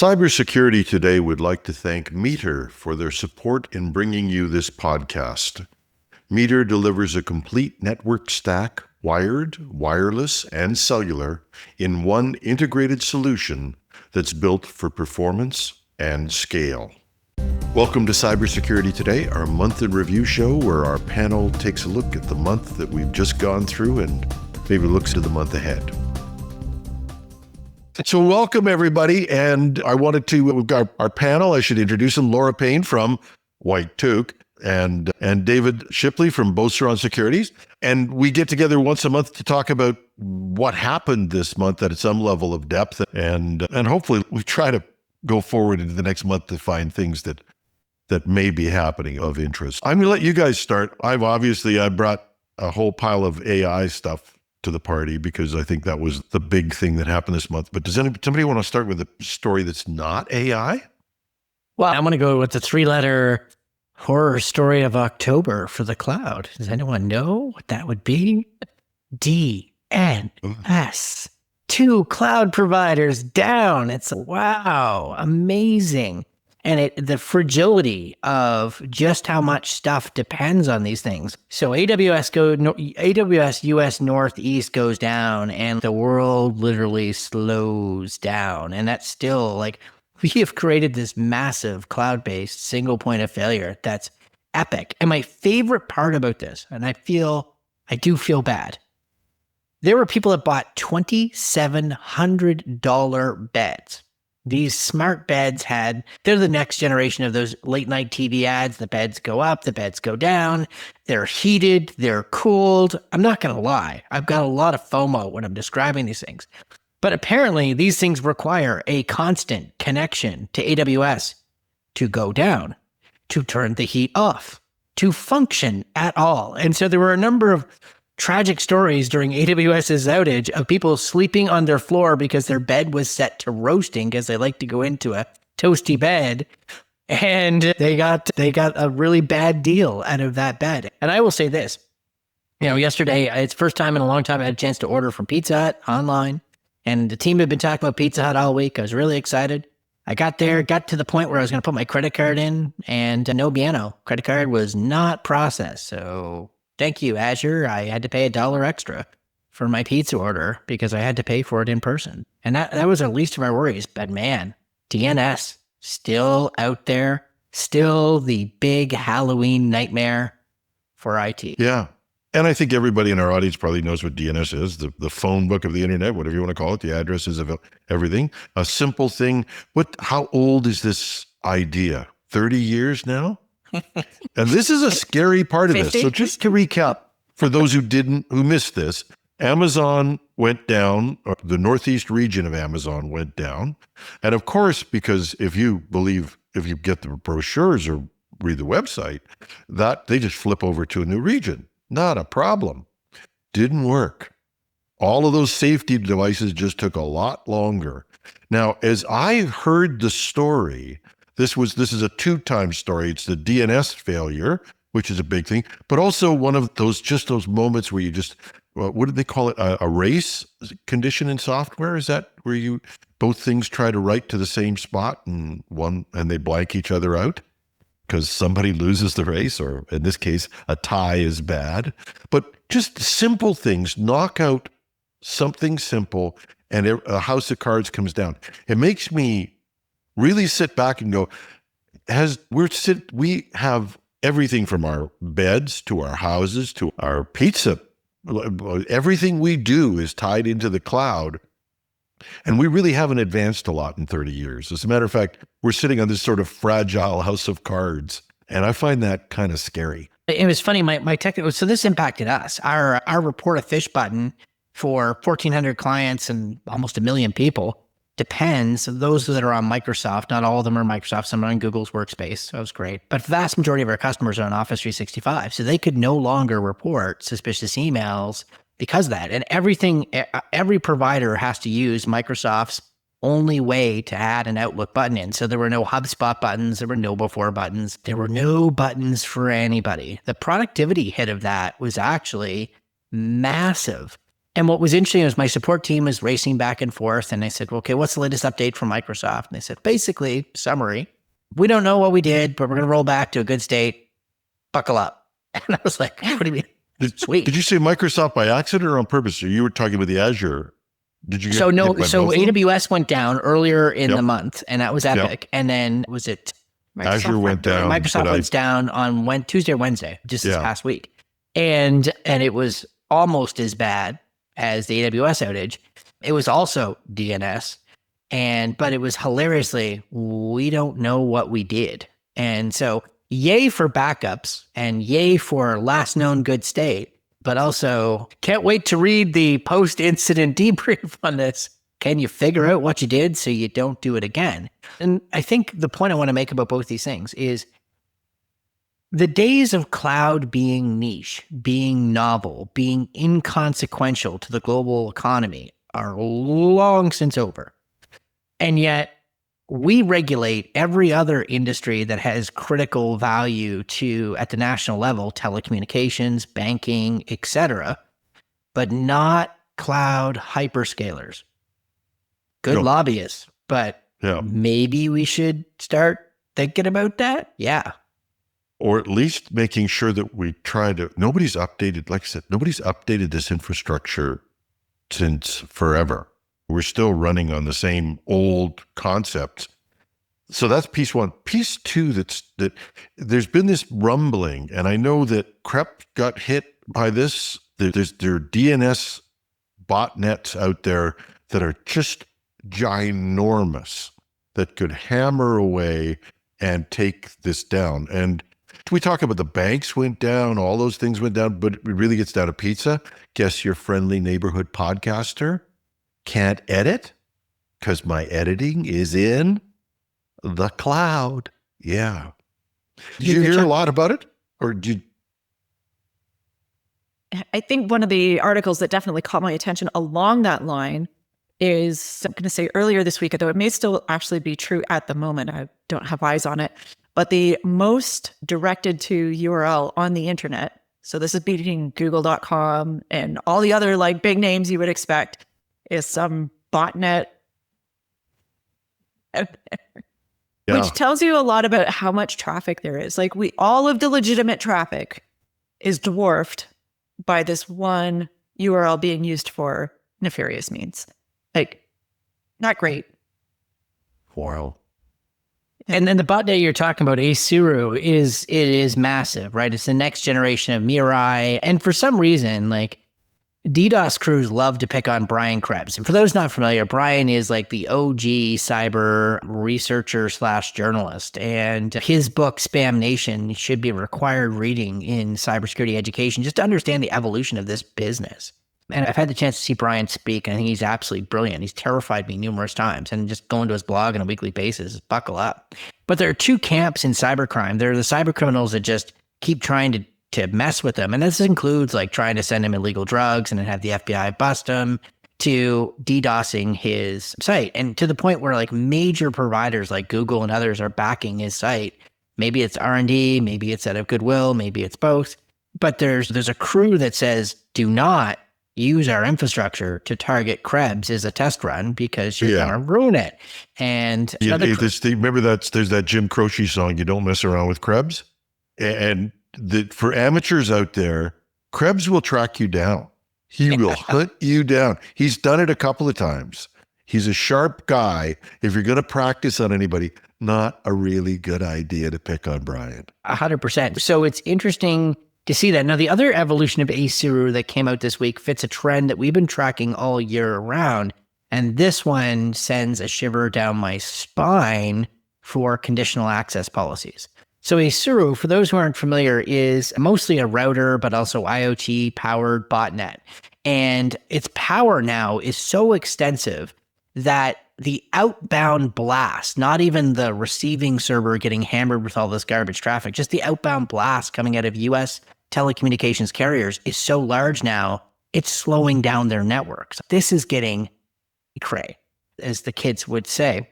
Cybersecurity Today would like to thank Meter for their support in bringing you this podcast. Meter delivers a complete network stack, wired, wireless, and cellular, in one integrated solution that's built for performance and scale. Welcome to Cybersecurity Today, our month in review show where our panel takes a look at the month that we've just gone through and maybe looks to the month ahead. So welcome, everybody. And I wanted to, we've got our panel. I should introduce them. Laura Payne from White Tuque and David Shipley from Beauceron Security. And we get together once a month to talk about what happened this month at some level of depth. And hopefully we try to go forward into the next month to find things that may be happening of interest. I'm going to let you guys start. I brought a whole pile of AI stuff to the party because I think that was the big thing that happened this month. But does somebody want to start with a story that's not AI? Well, I'm going to go with the three-letter horror story of October for the cloud. Does anyone know what that would be? DNS. 2 cloud providers down. It's wow, amazing. And the fragility of just how much stuff depends on these things. So AWS US Northeast goes down and the world literally slows down. And that's still like, we have created this massive cloud-based single point of failure that's epic. And my favorite part about this, and I do feel bad, there were people that bought $2,700 beds. These smart beds they're the next generation of those late night TV ads. The beds go up, the beds go down. They're heated, they're cooled. I'm not going to lie. I've got a lot of FOMO when I'm describing these things. But apparently these things require a constant connection to AWS to go down, to turn the heat off, to function at all. And so there were a number of tragic stories during AWS's outage of people sleeping on their floor because their bed was set to roasting because they like to go into a toasty bed, and they got a really bad deal out of that bed. And I will say this, yesterday, it's the first time in a long time I had a chance to order from Pizza Hut online, and the team had been talking about Pizza Hut all week. I was really excited. I got to the point where I was going to put my credit card in, and no bueno, credit card was not processed. So thank you, Azure. I had to pay $1 extra for my pizza order because I had to pay for it in person. And that was the least of our worries. But man, DNS still out there, still the big Halloween nightmare for IT. Yeah. And I think everybody in our audience probably knows what DNS is, the phone book of the internet, whatever you want to call it, the addresses of everything. A simple thing. How old is this idea? 30 years now? And this is a scary part of 50? this. So just to recap, for those who missed this, Amazon went down, or the Northeast region of Amazon went down. And of course, because if you get the brochures or read the website, that they just flip over to a new region. Not a problem. Didn't work. All of those safety devices just took a lot longer. Now, as I heard the story, this is a 2-time story. It's the DNS failure, which is a big thing, but also one of those moments where you just, what did they call it? A race condition in software? Is that where both things try to write to the same spot and they blank each other out because somebody loses the race, or in this case, a tie is bad. But just simple things, knock out something simple and a house of cards comes down. It makes me really sit back and go, we have everything from our beds to our houses to our pizza. Everything we do is tied into the cloud. And we really haven't advanced a lot in 30 years. As a matter of fact, we're sitting on this sort of fragile house of cards. And I find that kind of scary. It was funny, my technical, so this impacted us. Our report a phish button for 1,400 clients and almost 1 million people depends. Those that are on Microsoft, not all of them are Microsoft, some are on Google's Workspace. So that was great. But the vast majority of our customers are on Office 365. So they could no longer report suspicious emails because of that. And every provider has to use Microsoft's only way to add an Outlook button in. So there were no HubSpot buttons, there were no before buttons, there were no buttons for anybody. The productivity hit of that was actually massive. And what was interesting was my support team was racing back and forth. And I said, well, okay, what's the latest update from Microsoft? And they said, basically, summary, we don't know what we did, but we're going to roll back to a good state. Buckle up. And I was like, what do you mean? Sweet. Did you say Microsoft by accident or on purpose? Or you were talking about the Azure? Did you get so hit no, by so both of them? AWS went down earlier in the month, and that was epic. And then was it Azure went down. Microsoft went down on Tuesday or Wednesday, just this past week. And it was almost as bad as the AWS outage. It was also DNS. But it was hilariously, we don't know what we did. And so yay for backups and yay for last known good state, but also can't wait to read the post-incident debrief on this. Can you figure out what you did so you don't do it again? And I think the point I want to make about both these things is the days of cloud being niche, being novel, being inconsequential to the global economy are long since over. And yet we regulate every other industry that has critical value to, at the national level, telecommunications, banking, etc., but not cloud hyperscalers. Good lobbyists, but maybe we should start thinking about that. Yeah. Or at least making sure that we try to, nobody's updated, like I said, nobody's updated this infrastructure since forever. We're still running on the same old concepts. So that's piece one. Piece two, that there's been this rumbling, and I know that CREP got hit by this. There are DNS botnets out there that are just ginormous, that could hammer away and take this down. And we talk about the banks went down, all those things went down, but it really gets down to pizza. Guess your friendly neighborhood podcaster can't edit because my editing is in the cloud. Yeah. Did you hear a lot about it? Or did you? I think one of the articles that definitely caught my attention along that line is, I'm going to say earlier this week, though it may still actually be true at the moment, I don't have eyes on it, but the most directed to URL on the internet, so this is beating google.com and all the other like big names you would expect, is some botnet, which tells you a lot about how much traffic there is. Like all of the legitimate traffic is dwarfed by this one URL being used for nefarious means. Like, not great. Wow. And then the botnet you're talking about, Asuru, is massive, right? It's the next generation of Mirai. And for some reason, like, DDoS crews love to pick on Brian Krebs. And for those not familiar, Brian is like the OG cyber researcher / journalist. And his book, Spam Nation, should be required reading in cybersecurity education just to understand the evolution of this business. And I've had the chance to see Brian speak, and I think he's absolutely brilliant. He's terrified me numerous times, and just going to his blog on a weekly basis, buckle up. But there are two camps in cybercrime. There are the cybercriminals that just keep trying to mess with them. And this includes like trying to send him illegal drugs and then have the FBI bust him, to DDoSing his site. And to the point where like major providers like Google and others are backing his site. Maybe it's R&D, maybe it's out of goodwill, maybe it's both. But there's a crew that says, do not use our infrastructure to target Krebs as a test run because you're going to ruin it. And remember there's that Jim Croce song, "You Don't Mess Around with Krebs." And for amateurs out there, Krebs will track you down. He will hunt you down. He's done it a couple of times. He's a sharp guy. If you're going to practice on anybody, not a really good idea to pick on Brian. 100%. So it's interesting to see that. Now, the other evolution of Asuru that came out this week fits a trend that we've been tracking all year round. And this one sends a shiver down my spine for conditional access policies. So Asuru, for those who aren't familiar, is mostly a router, but also IoT-powered botnet. And its power now is so extensive that the outbound blast, not even the receiving server getting hammered with all this garbage traffic, just the outbound blast coming out of US telecommunications carriers is so large now, it's slowing down their networks. This is getting cray, as the kids would say.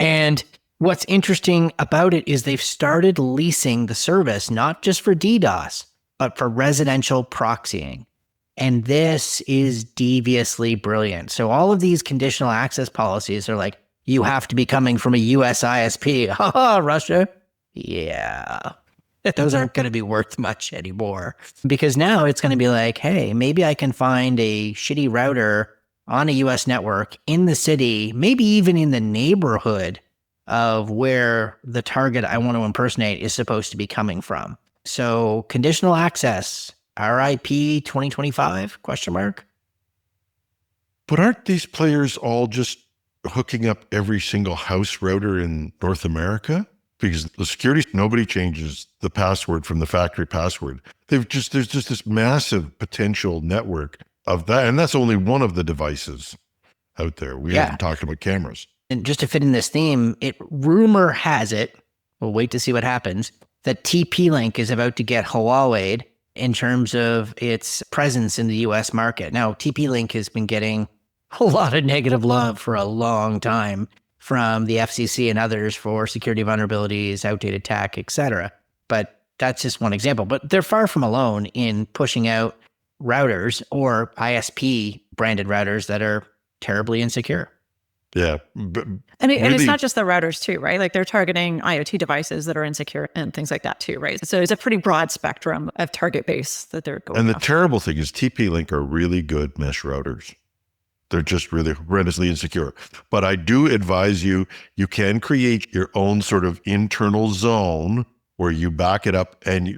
And what's interesting about it is they've started leasing the service, not just for DDoS, but for residential proxying. And this is deviously brilliant. So all of these conditional access policies are like, you have to be coming from a US ISP. Haha, Russia. Yeah. Those aren't going to be worth much anymore, because now it's going to be like, hey, maybe I can find a shitty router on a US network in the city, maybe even in the neighborhood of where the target I want to impersonate is supposed to be coming from. So conditional access, RIP 2025, question mark. But aren't these players all just hooking up every single house router in North America? Because the security, nobody changes the password from the factory password. There's just this massive potential network of that. And that's only one of the devices out there. We haven't talked about cameras. And just to fit in this theme, rumor has it, we'll wait to see what happens, that TP-Link is about to get Huawei'd in terms of its presence in the US market. Now, TP-Link has been getting a lot of negative love for a long time from the FCC and others for security vulnerabilities, outdated tech, etc. But that's just one example. But they're far from alone in pushing out routers or ISP branded routers that are terribly insecure. Yeah. And it's not just the routers too, right? Like they're targeting IoT devices that are insecure and things like that too, right? So it's a pretty broad spectrum of target base that they're going And the after. terrible thing is TP-Link are really good mesh routers. They're just really horrendously insecure. But I do advise you can create your own sort of internal zone where you back it up. And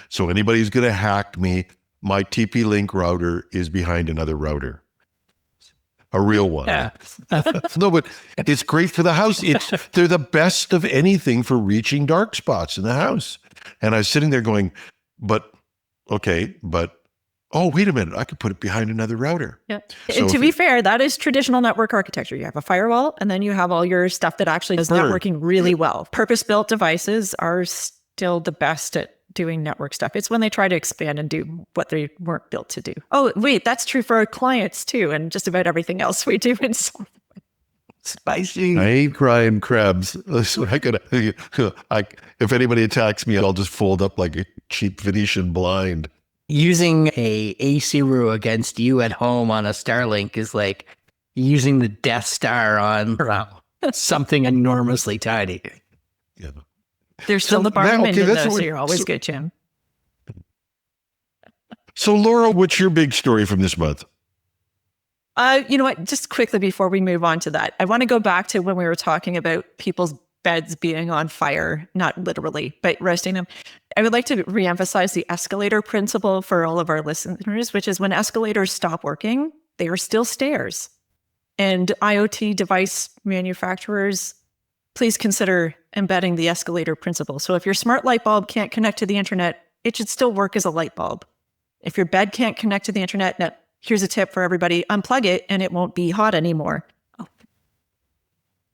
so anybody who's going to hack me, my TP-Link router is behind another router. A real one. Yeah. No, but it's great for the house. They're the best of anything for reaching dark spots in the house. And I was sitting there going, oh, wait a minute, I could put it behind another router. Yeah. So And to be fair, that is traditional network architecture. You have a firewall, and then you have all your stuff that actually does networking really well. Purpose-built devices are still the best at doing network stuff. It's when they try to expand and do what they weren't built to do. Oh, wait, that's true for our clients too, and just about everything else we do in software. Spicy. I ain't crying crabs. So if anybody attacks me, I'll just fold up like a cheap Venetian blind. Using a ACRU against you at home on a Starlink is like using the Death Star on something enormously tiny. Yeah. There's still the bombardment in those, so you're always so, good, Jim. So Laura, what's your big story from this month? You know what? Just quickly before we move on to that, I want to go back to when we were talking about people's beds being on fire, not literally, but roasting them. I would like to reemphasize the escalator principle for all of our listeners, which is when escalators stop working, they are still stairs. And IoT device manufacturers, please consider embedding the escalator principle. So if your smart light bulb can't connect to the internet, it should still work as a light bulb. If your bed can't connect to the internet, now, here's a tip for everybody, unplug it and it won't be hot anymore.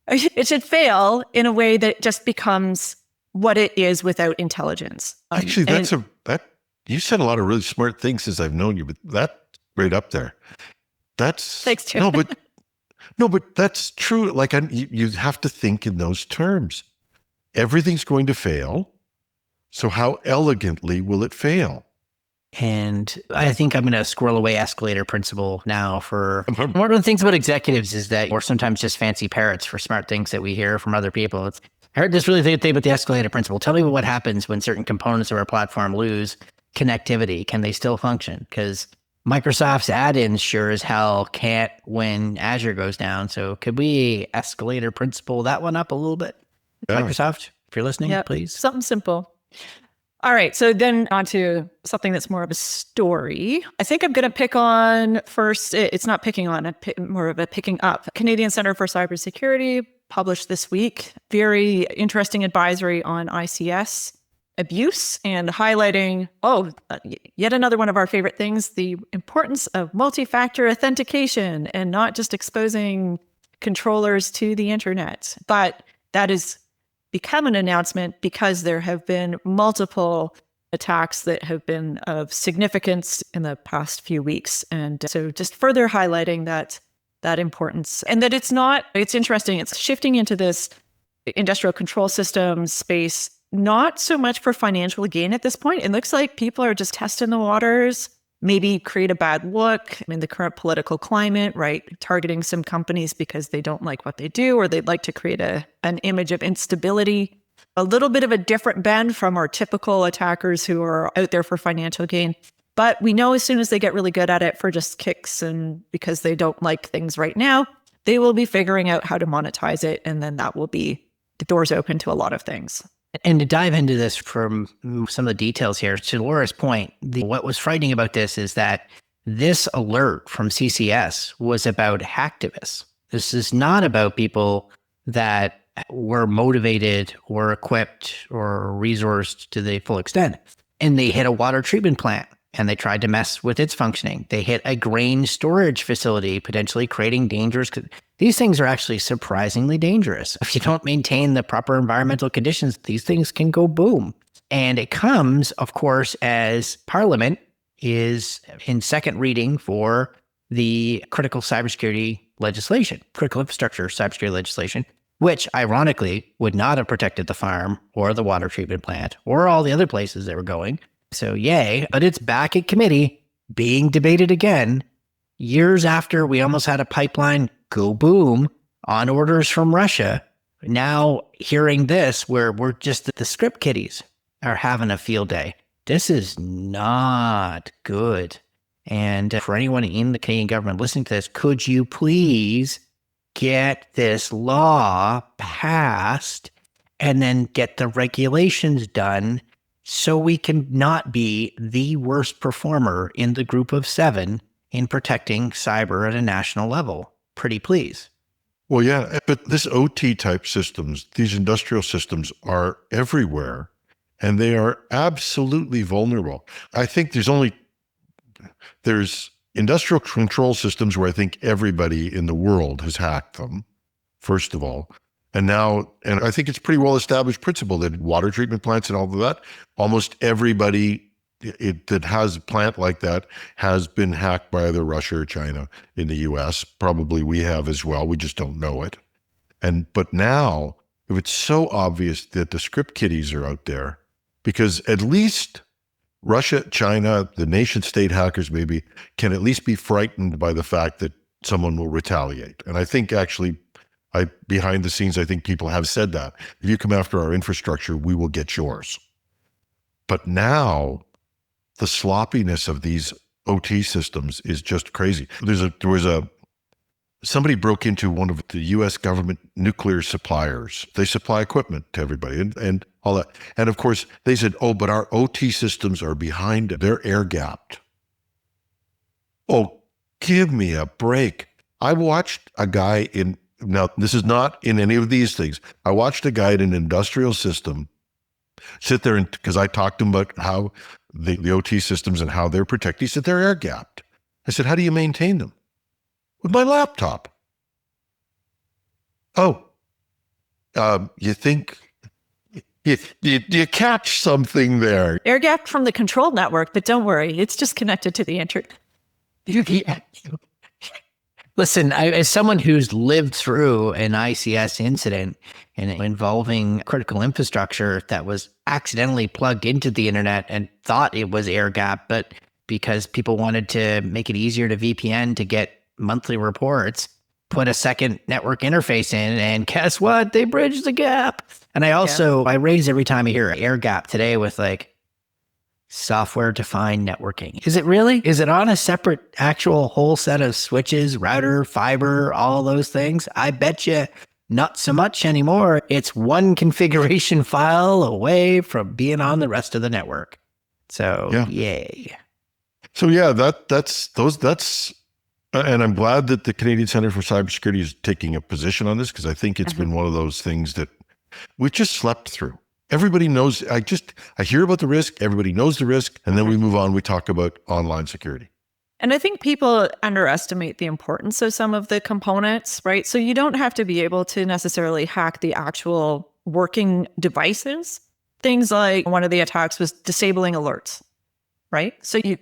It should fail in a way that just becomes what it is without intelligence. Actually, you said a lot of really smart things since I've known you, but that's right up there. Thanks, Jim. But that's true. Like you have to think in those terms. Everything's going to fail. So how elegantly will it fail? And I think I'm going to squirrel away escalator principle now for one of the things about executives is that we're sometimes just fancy parrots for smart things that we hear from other people. I heard this really good thing about the escalator principle. Tell me what happens when certain components of our platform lose connectivity. Can they still function? Because Microsoft's add-ins sure as hell can't when Azure goes down. So could we escalator principle that one up a little bit? Yeah. Microsoft, if you're listening, please. Something simple. All right, so then on to something that's more of a story. I think I'm going to pick on first, it's not picking on, more of a picking up. Canadian Centre for Cybersecurity published this week, very interesting advisory on ICS abuse and highlighting, yet another one of our favorite things, the importance of multifactor authentication and not just exposing controllers to the internet. But that is become an announcement because there have been multiple attacks that have been of significance in the past few weeks. And so just further highlighting that importance and that it's interesting. It's shifting into this industrial control systems space, not so much for financial gain at this point. It looks like people are just testing the waters, maybe create a bad look. I mean, the current political climate, right? Targeting some companies because they don't like what they do, or they'd like to create an image of instability. A little bit of a different bend from our typical attackers who are out there for financial gain. But we know as soon as they get really good at it for just kicks and because they don't like things right now, they will be figuring out how to monetize it. And then that will be the doors open to a lot of things. And to dive into this from some of the details here, to Laura's point, what was frightening about this is that this alert from CCS was about hacktivists. This is not about people that were motivated or equipped or resourced to the full extent. And they hit a water treatment plant and they tried to mess with its functioning. They hit a grain storage facility, potentially creating dangerous. These things are actually surprisingly dangerous. If you don't maintain the proper environmental conditions, these things can go boom. And it comes, of course, as Parliament is in second reading for the critical cybersecurity legislation, critical infrastructure cybersecurity legislation, which ironically would not have protected the farm or the water treatment plant or all the other places they were going. So yay, but it's back at committee being debated again, years after we almost had a pipeline go boom on orders from Russia. Now hearing this, where we're just the script kiddies are having a field day. This is not good. And for anyone in the Canadian government listening to this, could you please get this law passed and then get the regulations done so we can not be the worst performer in the group of 7 in protecting cyber at a national level? Pretty please. Well, yeah, but this OT type systems, these industrial systems are everywhere and they are absolutely vulnerable. I think there's industrial control systems where I think everybody in the world has hacked them, first of all. And I think it's pretty well established principle that water treatment plants and all of that, almost everybody that has a plant like that has been hacked by either Russia or China. In the US, probably we have as well. We just don't know it. But now, if it's so obvious that the script kiddies are out there, because at least Russia, China, the nation state hackers maybe can at least be frightened by the fact that someone will retaliate. And I think actually, behind the scenes, I think people have said that. If you come after our infrastructure, we will get yours. But now, the sloppiness of these OT systems is just crazy. Somebody broke into one of the U.S. government nuclear suppliers. They supply equipment to everybody and all that. And of course, they said, oh, but our OT systems are behind it. They're air-gapped. Oh, give me a break. I watched a guy now this is not in any of these things. I watched a guy in an industrial system sit there because I talked to him about how the OT systems and how they're protected. He said, they're air-gapped. I said, how do you maintain them? With my laptop. Oh, you think you catch something there? Air-gapped from the control network, but don't worry, it's just connected to the internet. Listen, as someone who's lived through an ICS incident and involving critical infrastructure that was accidentally plugged into the internet and thought it was air-gapped, but because people wanted to make it easier to VPN to get monthly reports, put a second network interface in, and guess what? They bridged the gap. And I raise every time I hear air-gap today with software-defined networking. Is it really? Is it on a separate actual whole set of switches, router, fiber, all those things? I bet you not so much anymore. It's one configuration file away from being on the rest of the network. So, yay. So yeah, that's and I'm glad that the Canadian Centre for Cybersecurity is taking a position on this, because I think it's been one of those things that we just slept through. Everybody knows, I hear about the risk, everybody knows the risk, and then we move on, we talk about online security. And I think people underestimate the importance of some of the components, right? So you don't have to be able to necessarily hack the actual working devices. Things like one of the attacks was disabling alerts, right? So you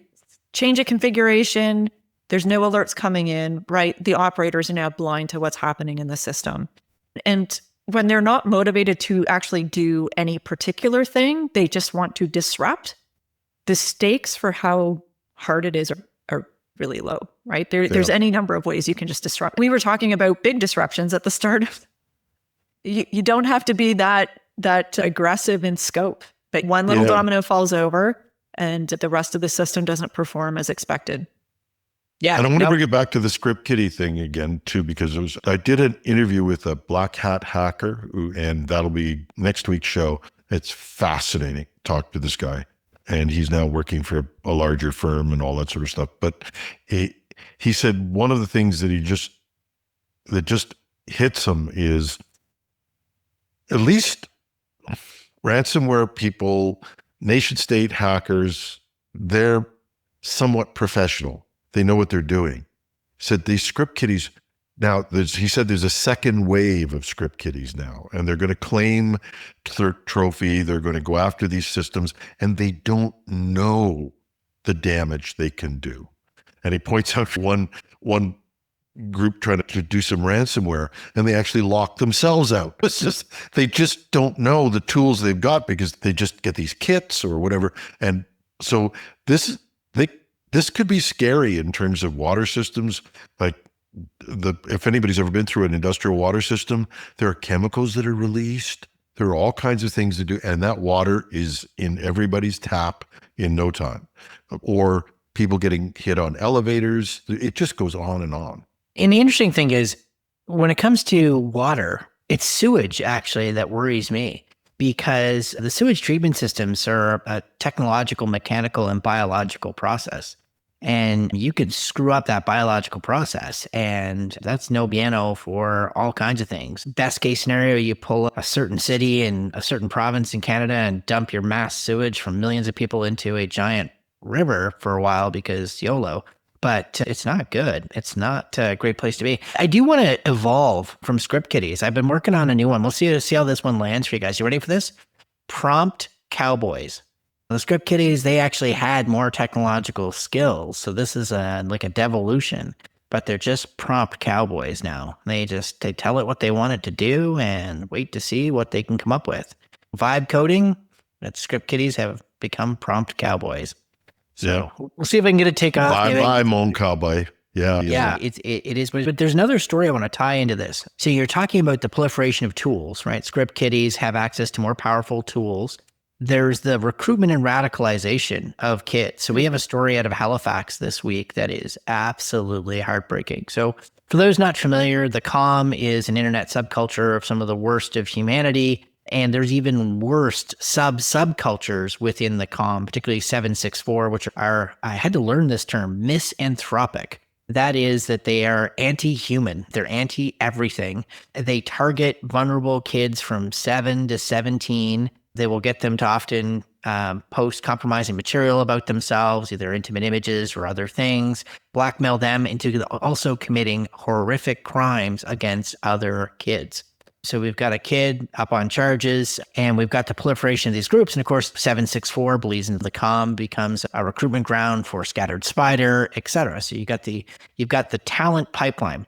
change a configuration, there's no alerts coming in, right? The operators are now blind to what's happening in the system. And when they're not motivated to actually do any particular thing, they just want to disrupt. The stakes for how hard it is are really low, right? There's any number of ways you can just disrupt. We were talking about big disruptions at the start. You don't have to be that aggressive in scope, but one little domino falls over and the rest of the system doesn't perform as expected. Yeah. And I want to bring it back to the script kiddie thing again, too, because I did an interview with a black hat hacker, and that'll be next week's show. It's fascinating. Talk to this guy. And he's now working for a larger firm and all that sort of stuff. But he said one of the things that just hits him is at least ransomware people, nation state hackers, they're somewhat professional. They know what they're doing. Said these script kiddies, now he said there's a second wave of script kiddies now, and they're going to claim their trophy. They're going to go after these systems, and they don't know the damage they can do. And he points out one group trying to do some ransomware, and they actually lock themselves out. It's just, they just don't know the tools they've got because they just get these kits or whatever. And so this could be scary in terms of water systems. Like if anybody's ever been through an industrial water system, there are chemicals that are released. There are all kinds of things to do. And that water is in everybody's tap in no time. Or people getting hit on elevators. It just goes on and on. And the interesting thing is, when it comes to water, it's sewage actually that worries me, because the sewage treatment systems are a technological, mechanical, and biological process. And you could screw up that biological process, and that's no bueno for all kinds of things. Best case scenario, you pull a certain city in a certain province in Canada and dump your mass sewage from millions of people into a giant river for a while because YOLO. But it's not good. It's not a great place to be. I do want to evolve from script kiddies. I've been working on a new one. We'll see how this one lands for you guys. You ready for this? Prompt cowboys. The script kiddies, they actually had more technological skills. So this is like a devolution, but they're just prompt cowboys now. They tell it what they want it to do and wait to see what they can come up with. Vibe coding, that script kiddies have become prompt cowboys. So we'll see if I can get a take off. Bye, Mon Cowboy. Yeah. It is. But there's another story I want to tie into this. So you're talking about the proliferation of tools, right? Script kiddies have access to more powerful tools. There's the recruitment and radicalization of kids. So we have a story out of Halifax this week that is absolutely heartbreaking. So for those not familiar, the COM is an internet subculture of some of the worst of humanity. And there's even worse subcultures within the COM, particularly 764, which are, I had to learn this term, misanthropic. That is that they are anti-human. They're anti-everything. They target vulnerable kids from 7 to 17. They will get them to often post compromising material about themselves, either intimate images or other things, blackmail them into also committing horrific crimes against other kids. So we've got a kid up on charges, and we've got the proliferation of these groups. And of course, 764 bleeds into the COM, becomes a recruitment ground for Scattered Spider, et cetera. So you've got the talent pipeline.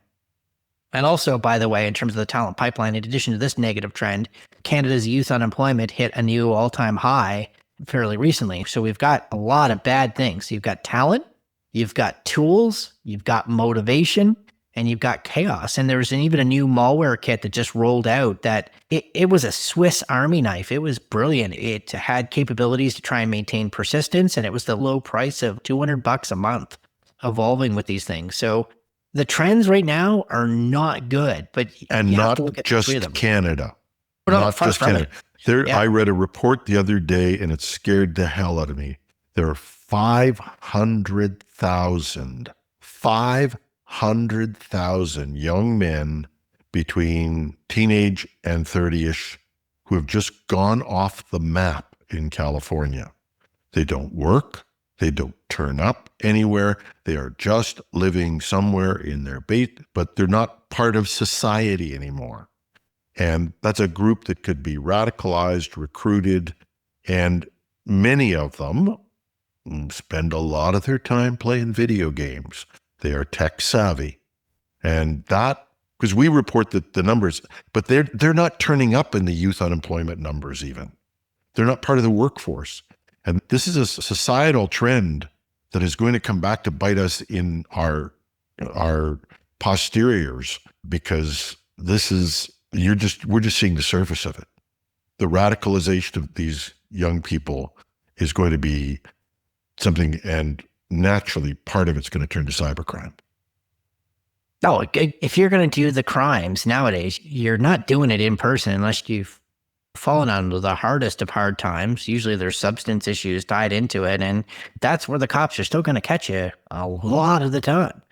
And also, by the way, in terms of the talent pipeline, in addition to this negative trend, Canada's youth unemployment hit a new all-time high fairly recently. So we've got a lot of bad things. You've got talent, you've got tools, you've got motivation, and you've got chaos. And there's even a new malware kit that just rolled out that it was a Swiss Army knife. It was brilliant. It had capabilities to try and maintain persistence, and it was the low price of $200 a month evolving with these things. So the trends right now are not good, but not just Canada. Not just Canada. I read a report the other day, and it scared the hell out of me. There are 500,000 young men between teenage and 30-ish who have just gone off the map in California. They don't work. They don't turn up anywhere. They are just living somewhere in their bait, but they're not part of society anymore. And that's a group that could be radicalized, recruited, and many of them spend a lot of their time playing video games. They are tech savvy. And that, because we report the numbers, but they're not turning up in the youth unemployment numbers even. They're not part of the workforce. And this is a societal trend that is going to come back to bite us in our posteriors, because we're just seeing the surface of it. The radicalization of these young people is going to be something, and naturally part of it's going to turn to cybercrime. No, if you're going to do the crimes nowadays, you're not doing it in person unless you've fallen under the hardest of hard times. Usually there's substance issues tied into it, and that's where the cops are still going to catch you a lot of the time.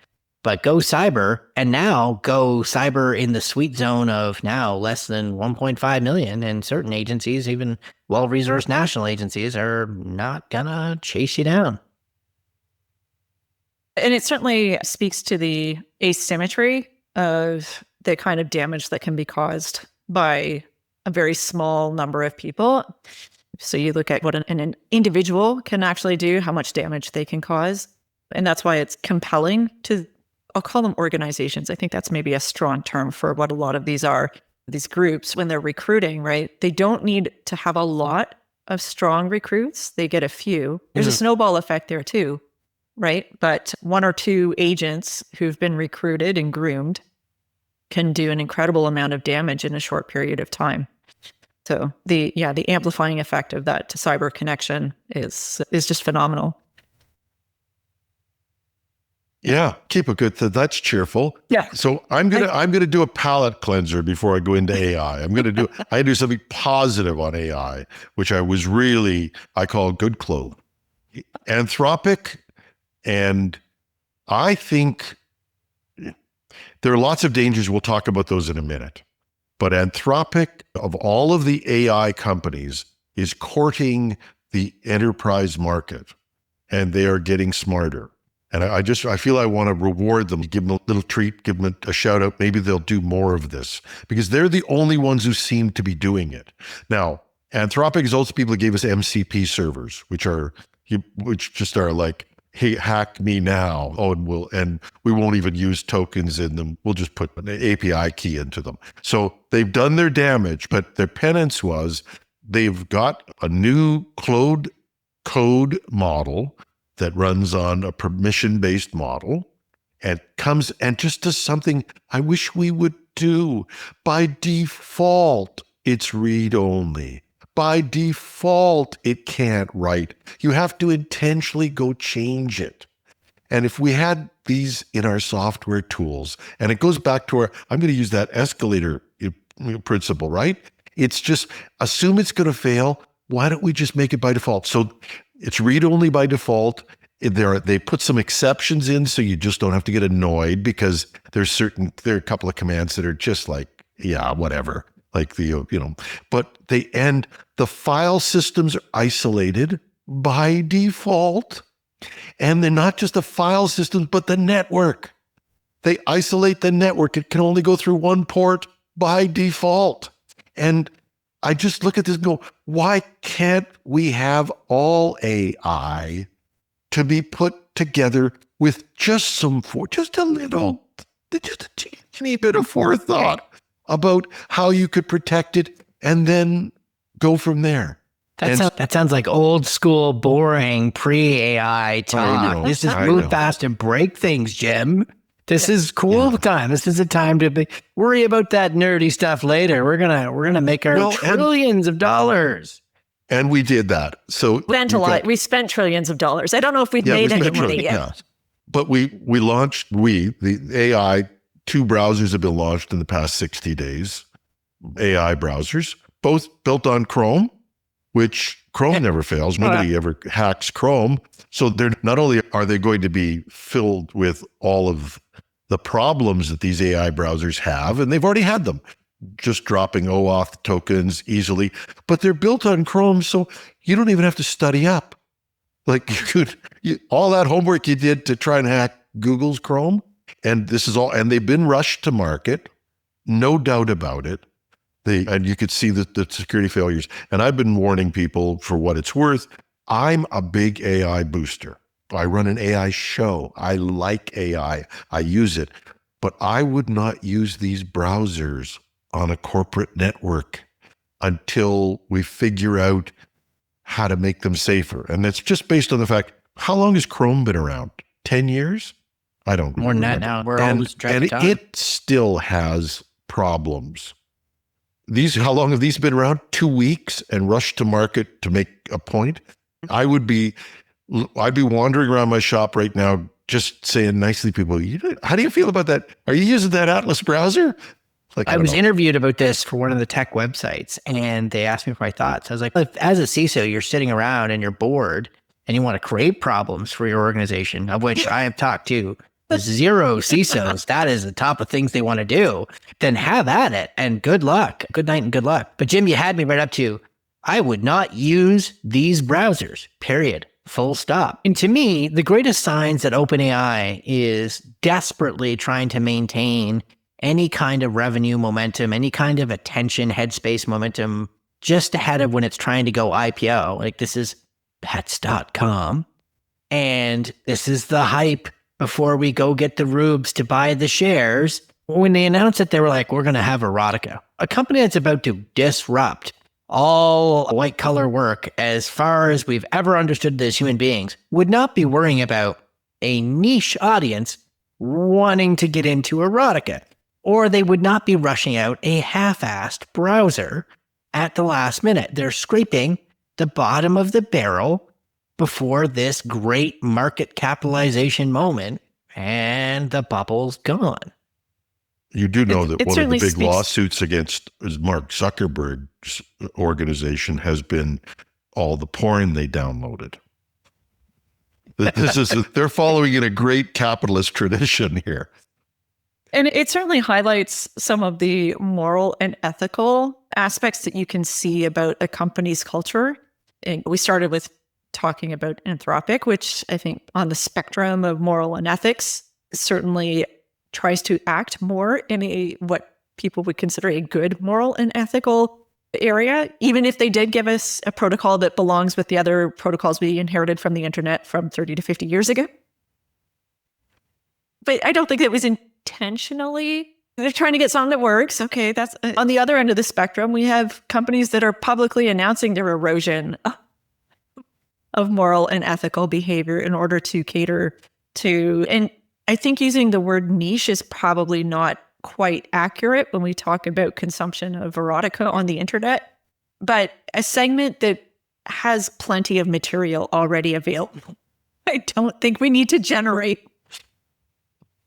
But go cyber, and now go cyber in the sweet zone of now less than 1.5 million, and certain agencies, even well-resourced national agencies, are not going to chase you down. And it certainly speaks to the asymmetry of the kind of damage that can be caused by a very small number of people. So you look at what an individual can actually do, how much damage they can cause. And that's why it's compelling to, I'll call them organizations. I think that's maybe a strong term for what a lot of these are. These groups, when they're recruiting, right? They don't need to have a lot of strong recruits. They get a few. There's a snowball effect there too, right? But one or two agents who've been recruited and groomed can do an incredible amount of damage in a short period of time. So the amplifying effect of that to cyber connection is just phenomenal. Yeah, keep it good. That's cheerful. Yeah. So I'm gonna do a palate cleanser before I go into AI. I do something positive on AI, which I call good clothes. Anthropic, and I think there are lots of dangers. We'll talk about those in a minute. But Anthropic, of all of the AI companies, is courting the enterprise market, and they are getting smarter. And I feel I want to reward them, give them a little treat, give them a shout out. Maybe they'll do more of this, because they're the only ones who seem to be doing it. Now, Anthropic is also people who gave us MCP servers, which just are like, hey, hack me now. Oh, and we won't even use tokens in them. We'll just put an API key into them. So they've done their damage, but their penance was they've got a new code model that runs on a permission-based model and just does something I wish we would do. By default, it's read-only. By default, it can't write. You have to intentionally go change it. And if we had these in our software tools, and it goes back to I'm going to use that escalator principle, right? It's just assume it's going to fail. Why don't we just make it by default? So it's read-only by default. They put some exceptions in so you just don't have to get annoyed, because there are a couple of commands that are just like, yeah, whatever. Like but the file systems are isolated by default. And they're not just the file systems, but the network. They isolate the network. It can only go through one port by default. And I just look at this and go, why can't we have all AI to be put together with just a teeny bit of forethought about how you could protect it, and then go from there? That sounds like old school, boring, pre-AI talk. This is move fast and break things, Jim. This is cool time. This is a time to worry about that nerdy stuff later. We're gonna make our trillions of dollars. And we did that. So we spent trillions of dollars. I don't know if we've made any money yet. Yeah. But we launched the AI. 2 browsers have been launched in the past 60 days. AI browsers, both built on Chrome, which Chrome never fails. Nobody ever hacks Chrome. So they're not only are they going to be filled with all of the problems that these AI browsers have, and they've already had them, just dropping OAuth tokens easily, but they're built on Chrome, so you don't even have to study up. Like all that homework you did to try and hack Google's Chrome, and they've been rushed to market, no doubt about it. And you could see the security failures. And I've been warning people, for what it's worth, I'm a big AI booster. I run an AI show. I like AI. I use it. But I would not use these browsers on a corporate network until we figure out how to make them safer. And that's just based on the fact how long has Chrome been around? 10 years? I don't More than that remember. now. We're all losing track of time. It still has problems. How long have these been around? 2 weeks and rushed to market to make a point? I'd be wandering around my shop right now just saying nicely to people, how do you feel about that? Are you using that Atlas browser? Like, I was interviewed about this for one of the tech websites, and they asked me for my thoughts. I was like, if as a CISO, you're sitting around and you're bored and you want to create problems for your organization, of which I have talked to zero CISOs, that is the top of things they want to do, then have at it and good luck. Good night and good luck. But Jim, you had me right up to, I would not use these browsers, period. Full stop. And to me, the greatest signs that OpenAI is desperately trying to maintain any kind of revenue momentum, any kind of attention, headspace momentum, just ahead of when it's trying to go IPO. Like, this is pets.com. And this is the hype before we go get the rubes to buy the shares. When they announced it, they were like, we're going to have erotica, a company that's about to disrupt all white collar work as far as we've ever understood it as human beings, would not be worrying about a niche audience wanting to get into erotica. Or they would not be rushing out a half-assed browser at the last minute. They're scraping the bottom of the barrel before this great market capitalization moment, and the bubble's gone. You do know that one of the big speaks- lawsuits against Mark Zuckerberg's organization has been all the porn they downloaded. They're following in a great capitalist tradition here. And it certainly highlights some of the moral and ethical aspects that you can see about a company's culture. And we started with talking about Anthropic, which I think on the spectrum of moral and ethics certainly tries to act more in what people would consider a good moral and ethical area, even if they did give us a protocol that belongs with the other protocols we inherited from the internet from 30 to 50 years ago. But I don't think it was intentionally. They're trying to get something that works. Okay, that's on the other end of the spectrum. We have companies that are publicly announcing their erosion of moral and ethical behavior in order to cater to, and I think using the word niche is probably not quite accurate when we talk about consumption of erotica on the internet, but a segment that has plenty of material already available. I don't think we need to generate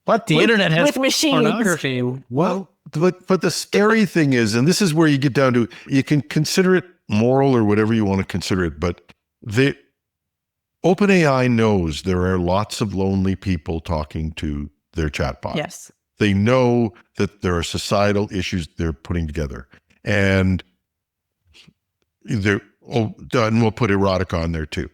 What the internet has with machines. pornography. Well, but the scary thing is, and this is where you get down to, you can consider it moral or whatever you want to consider it, but OpenAI knows there are lots of lonely people talking to their chatbot. Yes. They know that there are societal issues they're putting together. And done, we'll put erotica on there too.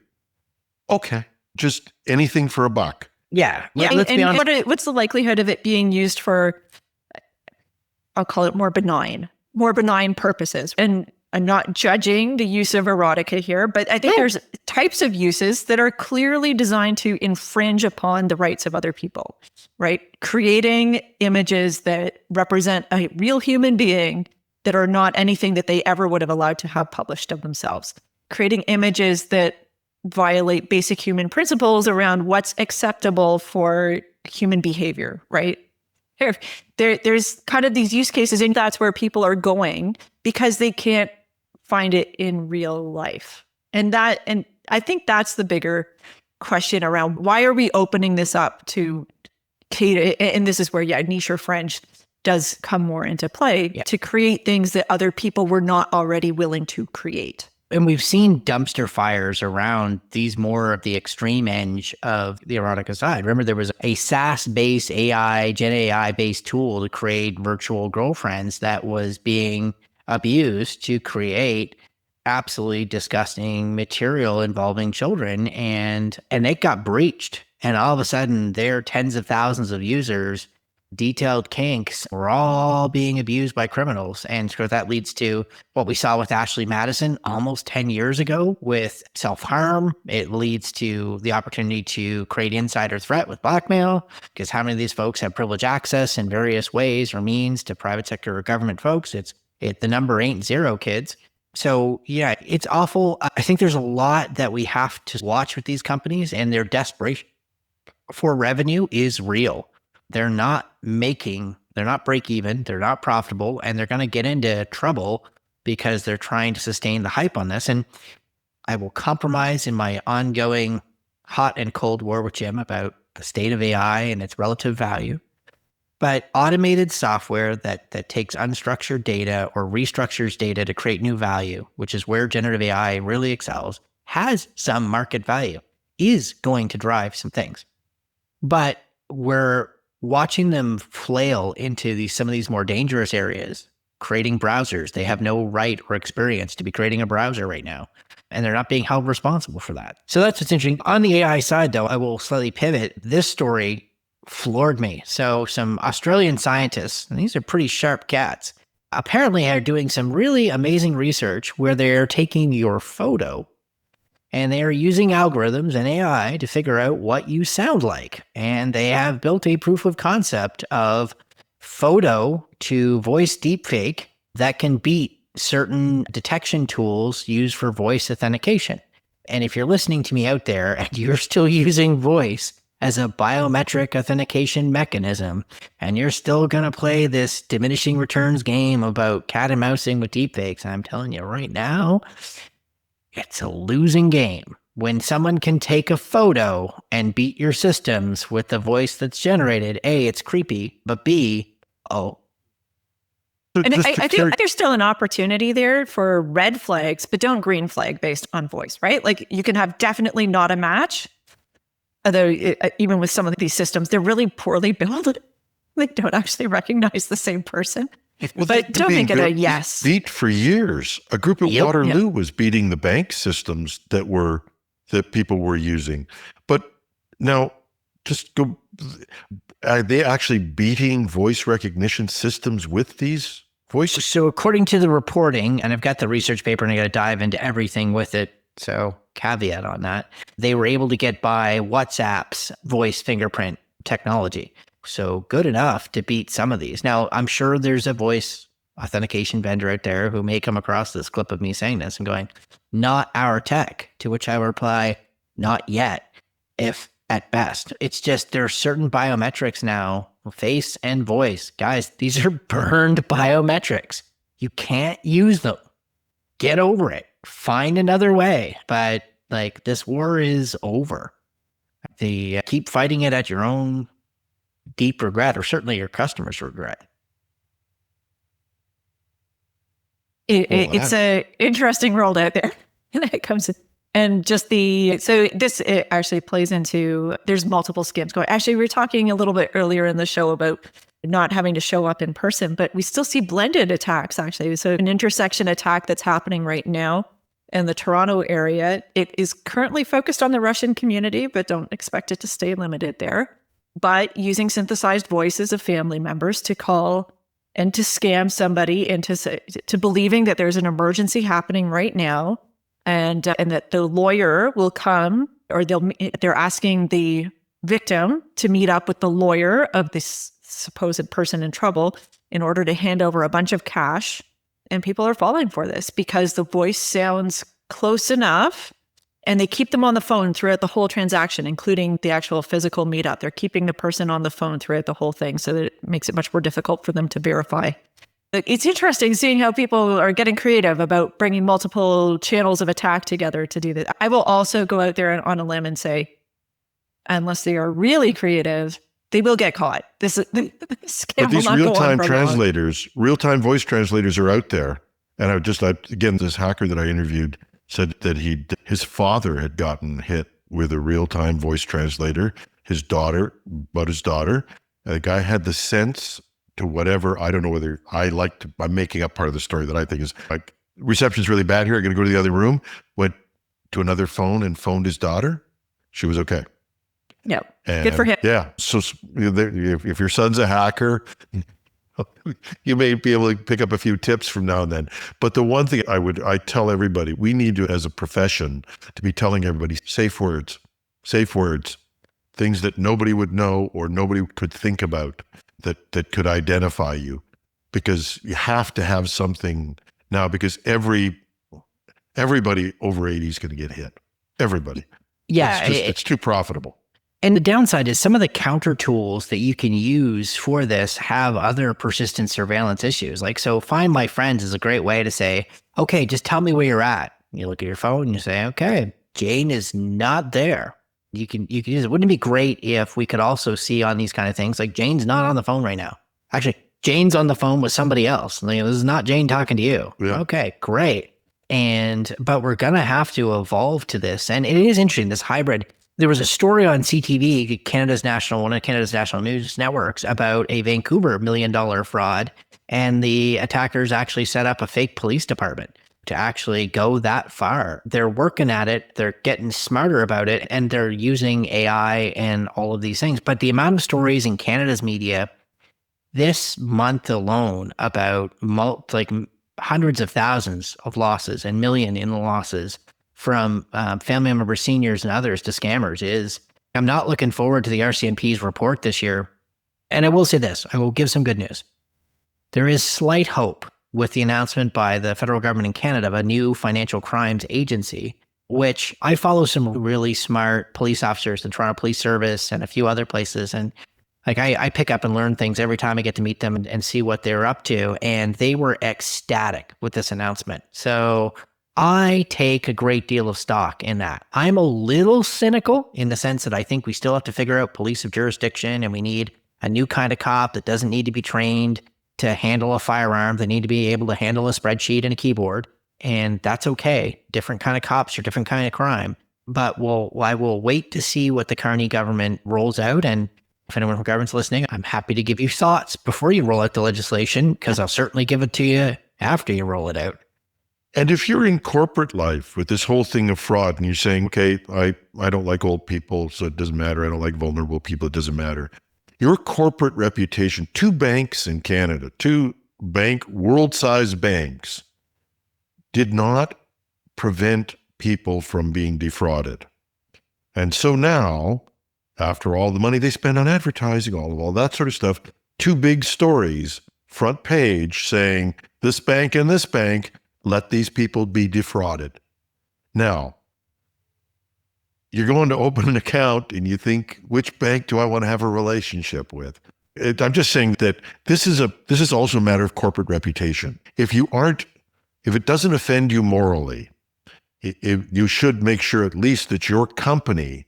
Okay. Just anything for $1. Yeah. And, Let's be honest. what's the likelihood of it being used for, I'll call it more benign purposes? And I'm not judging the use of erotica here, but I think there's types of uses that are clearly designed to infringe upon the rights of other people, right? Creating images that represent a real human being that are not anything that they ever would have allowed to have published of themselves. Creating images that violate basic human principles around what's acceptable for human behavior, right? There's kind of these use cases, and that's where people are going because they can't find it in real life. And I think that's the bigger question around why are we opening this up to cater, and this is where, niche or fringe does come more into play, to create things that other people were not already willing to create. And we've seen dumpster fires around these more of the extreme edge of the erotica side. Remember, there was a SaaS-based Gen AI-based tool to create virtual girlfriends that was being abused to create absolutely disgusting material involving children. And it got breached. And all of a sudden, their tens of thousands of users, detailed kinks, were all being abused by criminals. And so that leads to what we saw with Ashley Madison almost 10 years ago with self-harm. It leads to the opportunity to create insider threat with blackmail, because how many of these folks have privileged access in various ways or means to private sector or government folks? The number ain't zero, kids. So yeah, it's awful. I think there's a lot that we have to watch with these companies, and their desperation for revenue is real. They're not break even, they're not profitable, and they're going to get into trouble because they're trying to sustain the hype on this. And I will compromise in my ongoing hot and cold war with Jim about the state of AI and its relative value. But automated software that takes unstructured data or restructures data to create new value, which is where generative AI really excels, has some market value, is going to drive some things. But we're watching them flail into some of these more dangerous areas, creating browsers. They have no right or experience to be creating a browser right now, and they're not being held responsible for that. So that's what's interesting. On the AI side, though, I will slightly pivot. This story floored me. So some Australian scientists, and these are pretty sharp cats, apparently are doing some really amazing research where they're taking your photo and they are using algorithms and AI to figure out what you sound like. And they have built a proof of concept of photo to voice deepfake that can beat certain detection tools used for voice authentication. And if you're listening to me out there and you're still using voice as a biometric authentication mechanism, and you're still going to play this diminishing returns game about cat and mousing with deepfakes, I'm telling you right now, it's a losing game. When someone can take a photo and beat your systems with the voice that's generated, A, it's creepy, but B, oh. And I think there's still an opportunity there for red flags, but don't green flag based on voice, right? Like you can have definitely not a match. Although even with some of these systems, they're really poorly built. They don't actually recognize the same person. Well, but don't make it a yes. Beat for years. A group at Waterloo was beating the bank systems that people were using. But now, are they actually beating voice recognition systems with these voices? So according to the reporting, and I've got the research paper and I got to dive into everything with it, so caveat on that, they were able to get by WhatsApp's voice fingerprint technology. So good enough to beat some of these. Now, I'm sure there's a voice authentication vendor out there who may come across this clip of me saying this and going, not our tech, to which I reply, not yet, if at best. It's just there are certain biometrics now, face and voice. Guys, these are burned biometrics. You can't use them. Get over it. Find another way. But like this war is over. Keep fighting it at your own deep regret, or certainly your customers' regret. It's a interesting world out there. And it comes and just it actually plays into, there's multiple scams going. Actually, we were talking a little bit earlier in the show about not having to show up in person, but we still see blended attacks actually. So an intersection attack that's happening right now in the Toronto area. It is currently focused on the Russian community, but don't expect it to stay limited there. But using synthesized voices of family members to call and to scam somebody into believing that there's an emergency happening right now, and that the lawyer will come, or they're asking the victim to meet up with the lawyer of this supposed person in trouble in order to hand over a bunch of cash. And people are falling for this because the voice sounds close enough, and they keep them on the phone throughout the whole transaction, including the actual physical meetup. They're keeping the person on the phone throughout the whole thing, so that it makes it much more difficult for them to verify. It's interesting seeing how people are getting creative about bringing multiple channels of attack together to do that. I will also go out there on a limb and say, unless they are really creative, they will get caught. This scam but these will not real-time go on translators, real-time voice translators are out there. And again, this hacker that I interviewed said that his father had gotten hit with a real-time voice translator. His daughter. The guy had the sense to whatever, I don't know whether I'm making up part of the story that I think is like, reception's really bad here, I'm going to go to the other room, went to another phone and phoned his daughter. She was okay. Yeah, good for him. Yeah, so if your son's a hacker, you may be able to pick up a few tips from now and then. But the one thing I tell everybody, we need to, as a profession, to be telling everybody safe words, things that nobody would know or nobody could think about that could identify you, because you have to have something now, because every Everybody over 80 is going to get hit. Everybody. Yeah. It's too profitable. And the downside is some of the counter tools that you can use for this have other persistent surveillance issues. Like, so Find My Friends is a great way to say, okay, just tell me where you're at. You look at your phone and you say, okay, Jane is not there. You can use it. Wouldn't it be great if we could also see on these kind of things, like Jane's not on the phone right now. Actually, Jane's on the phone with somebody else. Like, this is not Jane talking to you. Yeah. Okay, great. But we're going to have to evolve to this. And it is interesting, this hybrid. There was a story on CTV, one of Canada's national news networks, about a Vancouver $1 million fraud. And the attackers actually set up a fake police department to actually go that far. They're working at it. They're getting smarter about it. And they're using AI and all of these things. But the amount of stories in Canada's media this month alone about hundreds of thousands of losses and million in losses from family members, seniors, and others to scammers is, I'm not looking forward to the RCMP's report this year. And I will say this, I will give some good news. There is slight hope with the announcement by the federal government in Canada of a new financial crimes agency, which I follow some really smart police officers, the Toronto Police Service and a few other places. And like I pick up and learn things every time I get to meet them and see what they're up to. And they were ecstatic with this announcement. So I take a great deal of stock in that. I'm a little cynical in the sense that I think we still have to figure out police of jurisdiction, and we need a new kind of cop that doesn't need to be trained to handle a firearm. They need to be able to handle a spreadsheet and a keyboard. And that's okay. Different kind of cops or different kind of crime. But I will wait to see what the Carney government rolls out. And if anyone from government's listening, I'm happy to give you thoughts before you roll out the legislation, because I'll certainly give it to you after you roll it out. And if you're in corporate life with this whole thing of fraud and you're saying, okay, I don't like old people, so it doesn't matter. I don't like vulnerable people, it doesn't matter. Your corporate reputation, 2 banks in Canada, 2 world-sized banks, did not prevent people from being defrauded. And so now, after all the money they spend on advertising, all that sort of stuff, 2 big stories, front page saying, this bank and this bank, let these people be defrauded. Now, you're going to open an account and you think, which bank do I want to have a relationship with? I'm just saying that this is also a matter of corporate reputation. If it doesn't offend you morally, you should make sure at least that your company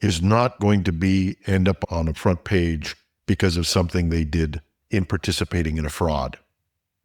is not going to end up on a front page because of something they did in participating in a fraud.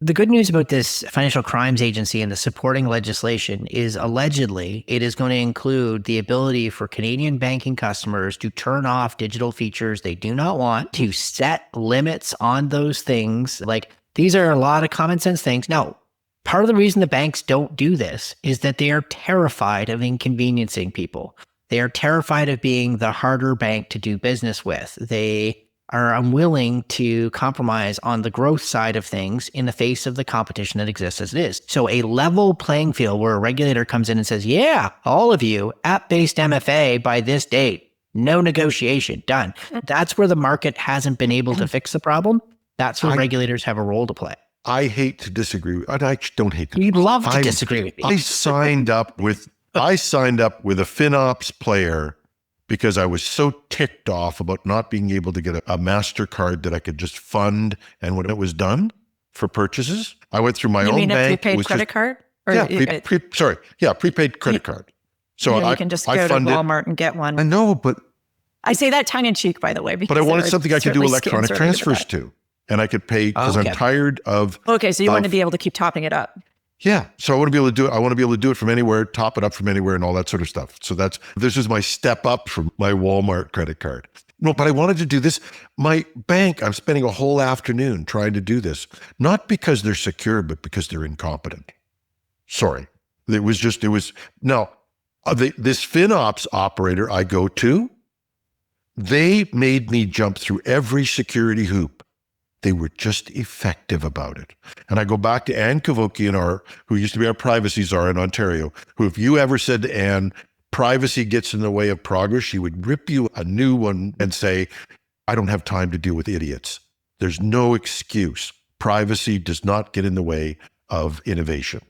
The good news about this financial crimes agency and the supporting legislation is allegedly it is going to include the ability for Canadian banking customers to turn off digital features they do not want, to set limits on those things. Like, these are a lot of common sense things. Now, part of the reason the banks don't do this is that they are terrified of inconveniencing people. They are terrified of being the harder bank to do business with. They are unwilling to compromise on the growth side of things in the face of the competition that exists as it is. So a level playing field where a regulator comes in and says, yeah, all of you, app-based MFA by this date, no negotiation, done. That's where the market hasn't been able to fix the problem. That's where regulators have a role to play. I hate to disagree. I don't hate to. You'd love to disagree with me. I signed up with a FinOps player because I was so ticked off about not being able to get a MasterCard that I could just fund. And when it was done for purchases, I went through my own bank. You mean a prepaid credit card? Or Prepaid credit card. So you can just go to Walmart and get one. I know, but I say that tongue in cheek, by the way. But I wanted something I could do electronic transfers to. And I could pay because I'm tired of. Okay, so you want to be able to keep topping it up. Yeah. So I want to be able to do it. I want to be able to do it from anywhere, top it up from anywhere and all that sort of stuff. So this is my step up from my Walmart credit card. No, but I wanted to do this. My bank, I'm spending a whole afternoon trying to do this, not because they're secure, but because they're incompetent. Sorry. This FinOps operator I go to, they made me jump through every security hoop. They were just effective about it. And I go back to Anne Kavokian, who used to be our privacy czar in Ontario, who if you ever said to Anne, privacy gets in the way of progress, she would rip you a new one and say, I don't have time to deal with idiots. There's no excuse. Privacy does not get in the way of innovation.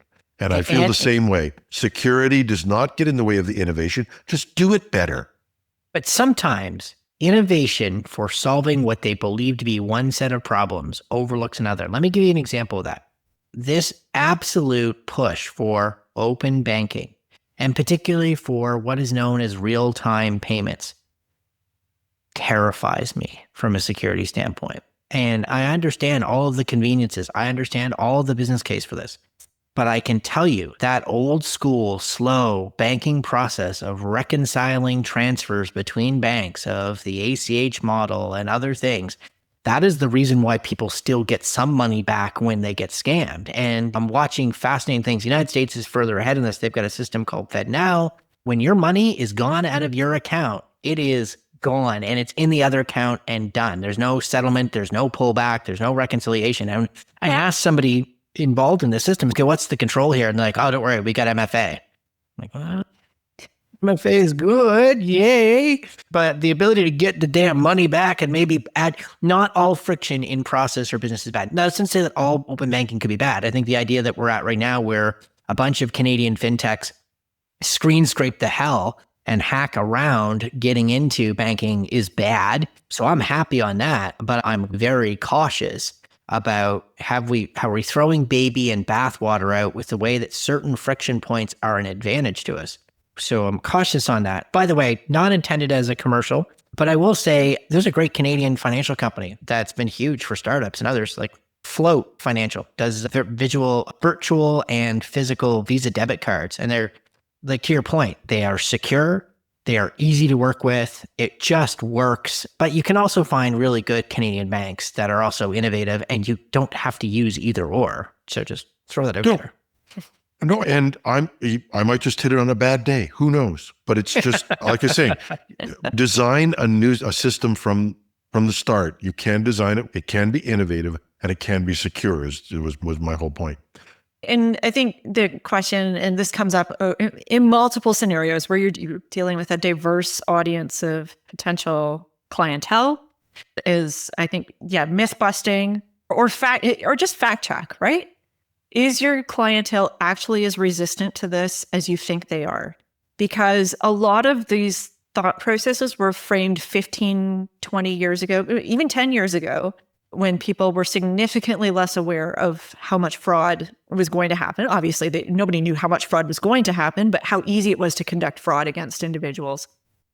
And I feel the same way. Security does not get in the way of the innovation. Just do it better. But sometimes innovation for solving what they believe to be one set of problems overlooks another. Let me give you an example of that. This absolute push for open banking, and particularly for what is known as real-time payments, terrifies me from a security standpoint. And I understand all of the conveniences. I understand all of the business case for this. But I can tell you that old school, slow banking process of reconciling transfers between banks, of the ACH model and other things, that is the reason why people still get some money back when they get scammed. And I'm watching fascinating things. The United States is further ahead in this. They've got a system called FedNow. When your money is gone out of your account, it is gone and it's in the other account and done. There's no settlement. There's no pullback. There's no reconciliation. And I asked somebody involved in the system, okay, what's the control here? And they're like, oh, don't worry, we got MFA. I'm like, well, MFA is good, yay. But the ability to get the damn money back and maybe add, not all friction in process or business is bad. Now, that's not to say that all open banking could be bad. I think the idea that we're at right now where a bunch of Canadian fintechs screen scrape the hell and hack around getting into banking is bad. So I'm happy on that, but I'm very cautious about how are we throwing baby and bathwater out with the way that certain friction points are an advantage to us. So I'm cautious on that. By the way, not intended as a commercial, but I will say there's a great Canadian financial company that's been huge for startups and others, like Float Financial, does virtual and physical Visa debit cards. And they're, like, to your point, they are secure. They are easy to work with. It just works. But you can also find really good Canadian banks that are also innovative, and you don't have to use either or. So just throw that out there. No, and I might just hit it on a bad day. Who knows? But it's just, like I say, design a system from the start. You can design it. It can be innovative, and it can be secure, was my whole point. And I think the question, and this comes up in multiple scenarios where you're dealing with a diverse audience of potential clientele, is, I think, myth busting or just fact check, right? Is your clientele actually as resistant to this as you think they are? Because a lot of these thought processes were framed 15, 20 years ago, even 10 years ago, when people were significantly less aware of how much fraud was going to happen. Obviously, nobody knew how much fraud was going to happen, but how easy it was to conduct fraud against individuals.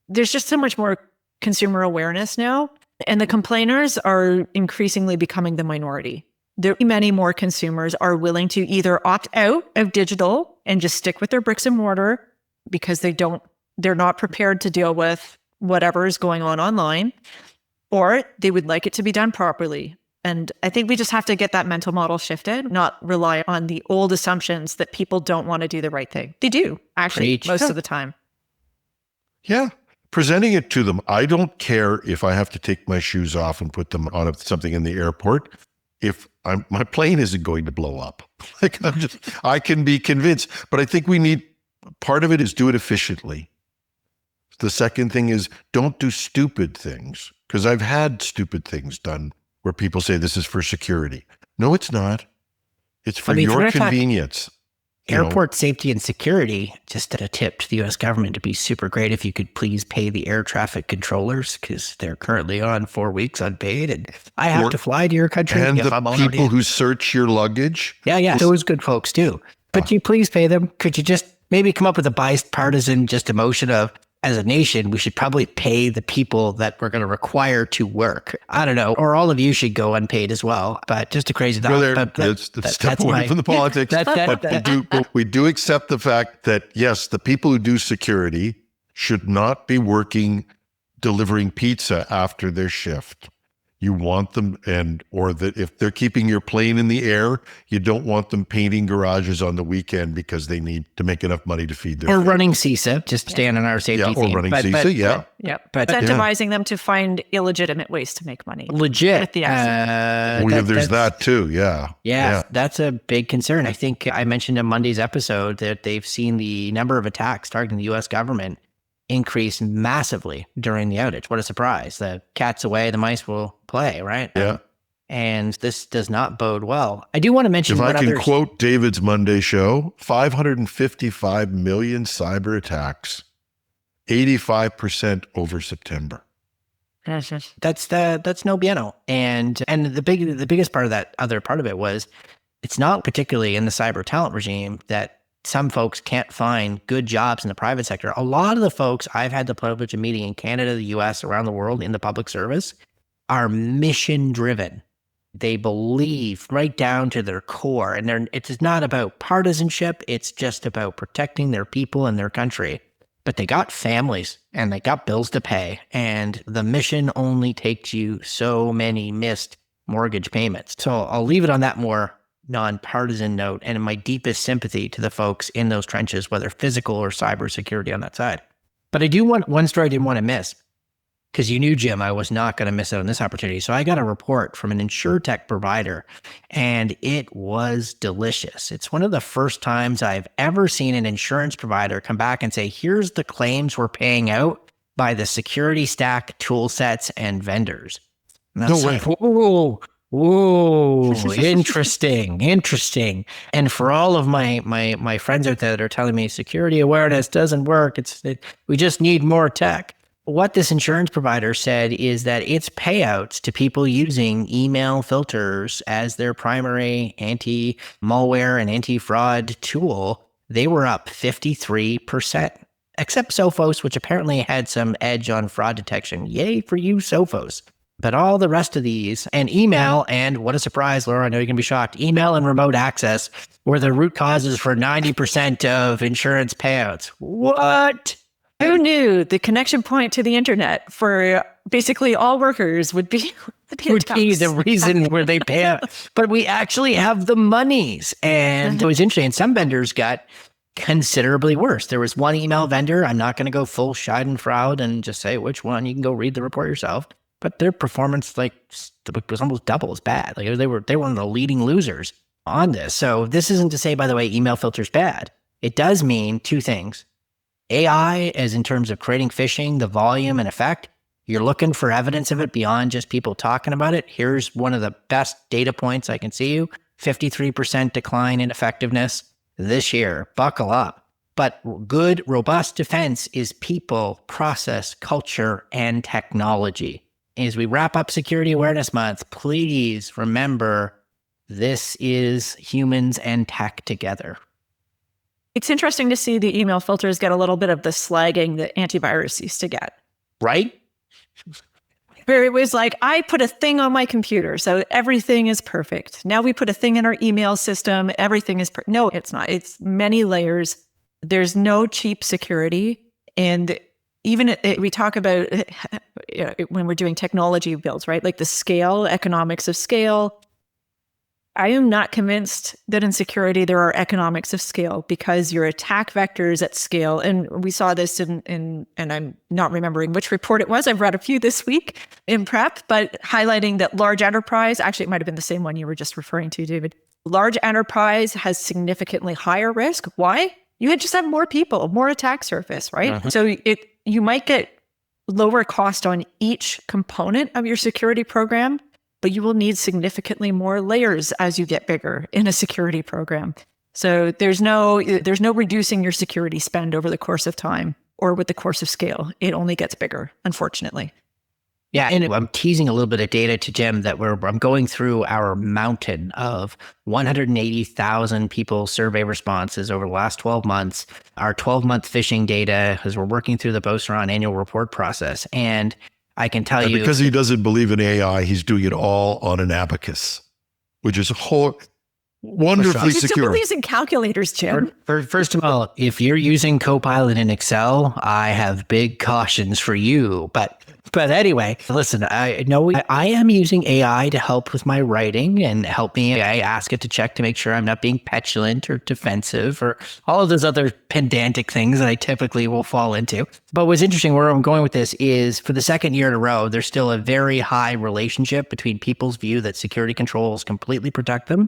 There's just so much more consumer awareness now, and the complainers are increasingly becoming the minority. Many more consumers are willing to either opt out of digital and just stick with their bricks and mortar because they're not prepared to deal with whatever is going on online, or they would like it to be done properly. And I think we just have to get that mental model shifted, not rely on the old assumptions that people don't want to do the right thing. They do, actually, most of the time. Yeah. Presenting it to them. I don't care if I have to take my shoes off and put them on something in the airport. If my plane isn't going to blow up, I can be convinced. But I think part of it is do it efficiently. The second thing is don't do stupid things, because I've had stupid things done where people say this is for security. No, it's not. It's for your convenience. Airport safety and security, just a tip to the U.S. government, to be super great if you could please pay the air traffic controllers, because they're currently on 4 weeks unpaid, and I have to fly to your country. And the people who search your luggage. Yeah, those good folks too. But you please pay them. Could you just maybe come up with a bipartisan just emotion of, as a nation, we should probably pay the people that we're going to require to work. I don't know. Or all of you should go unpaid as well. But just a crazy thought. It's step away from the politics. But we do accept the fact that, yes, the people who do security should not be working delivering pizza after their shift. You want them, if they're keeping your plane in the air, you don't want them painting garages on the weekend because they need to make enough money to feed their family. Running CISA, just staying on our safety theme. Or running CISA, But incentivizing them to find illegitimate ways to make money. Legit. There's that too, yeah. That's a big concern. I think I mentioned in Monday's episode that they've seen the number of attacks targeting the U.S. government increase massively during the outage. What a surprise. The cat's away, the mice will play, right? Yeah. And this does not bode well. I do want to mention If I what can others... quote David's Monday show, 555 million cyber attacks, 85% over September. That's no bueno. And the biggest part of that other part of it was, it's not particularly in the cyber talent regime that some folks can't find good jobs in the private sector. A lot of the folks I've had the privilege of meeting in Canada, the US, around the world in the public service are mission driven. They believe right down to their core, and it's not about partisanship. It's just about protecting their people and their country. But they got families and they got bills to pay, and the mission only takes you so many missed mortgage payments. So I'll leave it on that more nonpartisan note, and in my deepest sympathy to the folks in those trenches, whether physical or cybersecurity on that side. But I do want one story I didn't want to miss, because you knew, Jim, I was not going to miss out on this opportunity. So I got a report from an insurtech provider, and it was delicious. It's one of the first times I've ever seen an insurance provider come back and say, here's the claims we're paying out by the security stack, tool sets, and vendors. And No way. Whoa, interesting. And for all of my friends out there that are telling me security awareness doesn't work, we just need more tech. What this insurance provider said is that its payouts to people using email filters as their primary anti-malware and anti-fraud tool, they were up 53%. Except Sophos, which apparently had some edge on fraud detection. Yay for you, Sophos. But all the rest of these, and email, and what a surprise, Laura, I know you're going to be shocked, email and remote access were the root causes for 90% of insurance payouts. What? Who knew the connection point to the internet for basically all workers would be the reason where they pay out? But we actually have the monies. And it was interesting. And some vendors got considerably worse. There was one email vendor, I'm not going to go full Schadenfreude and just say which one, you can go read the report yourself. But their performance was almost double as bad. They were one of the leading losers on this. So this isn't to say, by the way, email filter's bad. It does mean two things. AI, as in terms of creating phishing, the volume and effect, you're looking for evidence of it beyond just people talking about it. Here's one of the best data points I can see you. 53% decline in effectiveness this year. Buckle up. But good, robust defense is people, process, culture, and technology. As we wrap up Security Awareness Month, please remember this is humans and tech together. It's interesting to see the email filters get a little bit of the slagging that antivirus used to get. Right? Where it was like, I put a thing on my computer, so everything is perfect. Now we put a thing in our email system, everything is perfect. No, it's not. It's many layers. There's no cheap security. And even we talk about when we're doing technology builds, right? Like the scale, economics of scale. I am not convinced that in security there are economics of scale, because your attack vectors at scale, and we saw this in and I'm not remembering which report it was. I've read a few this week in prep, but highlighting that large enterprise, actually it might have been the same one you were just referring to, David. Large enterprise has significantly higher risk. Why? You just have more people, more attack surface, right? Uh-huh. So you might get lower cost on each component of your security program, but you will need significantly more layers as you get bigger in a security program. So there's no reducing your security spend over the course of time or with the course of scale. It only gets bigger, unfortunately. Yeah, and I'm teasing a little bit of data to Jim that I'm going through our mountain of 180,000 people survey responses over the last 12 months, our 12-month phishing data, as we're working through the Beauceron annual report process. And I can tell you, because he doesn't believe in AI, he's doing it all on an abacus, which is wonderfully He still secure. believes in calculators, Jim. First of all, if you're using Copilot in Excel, I have big cautions for you. But anyway, listen, I know I am using AI to help with my writing and help me. I ask it to check to make sure I'm not being petulant or defensive or all of those other pedantic things that I typically will fall into. But what's interesting, where I'm going with this is, for the second year in a row, there's still a very high relationship between people's view that security controls completely protect them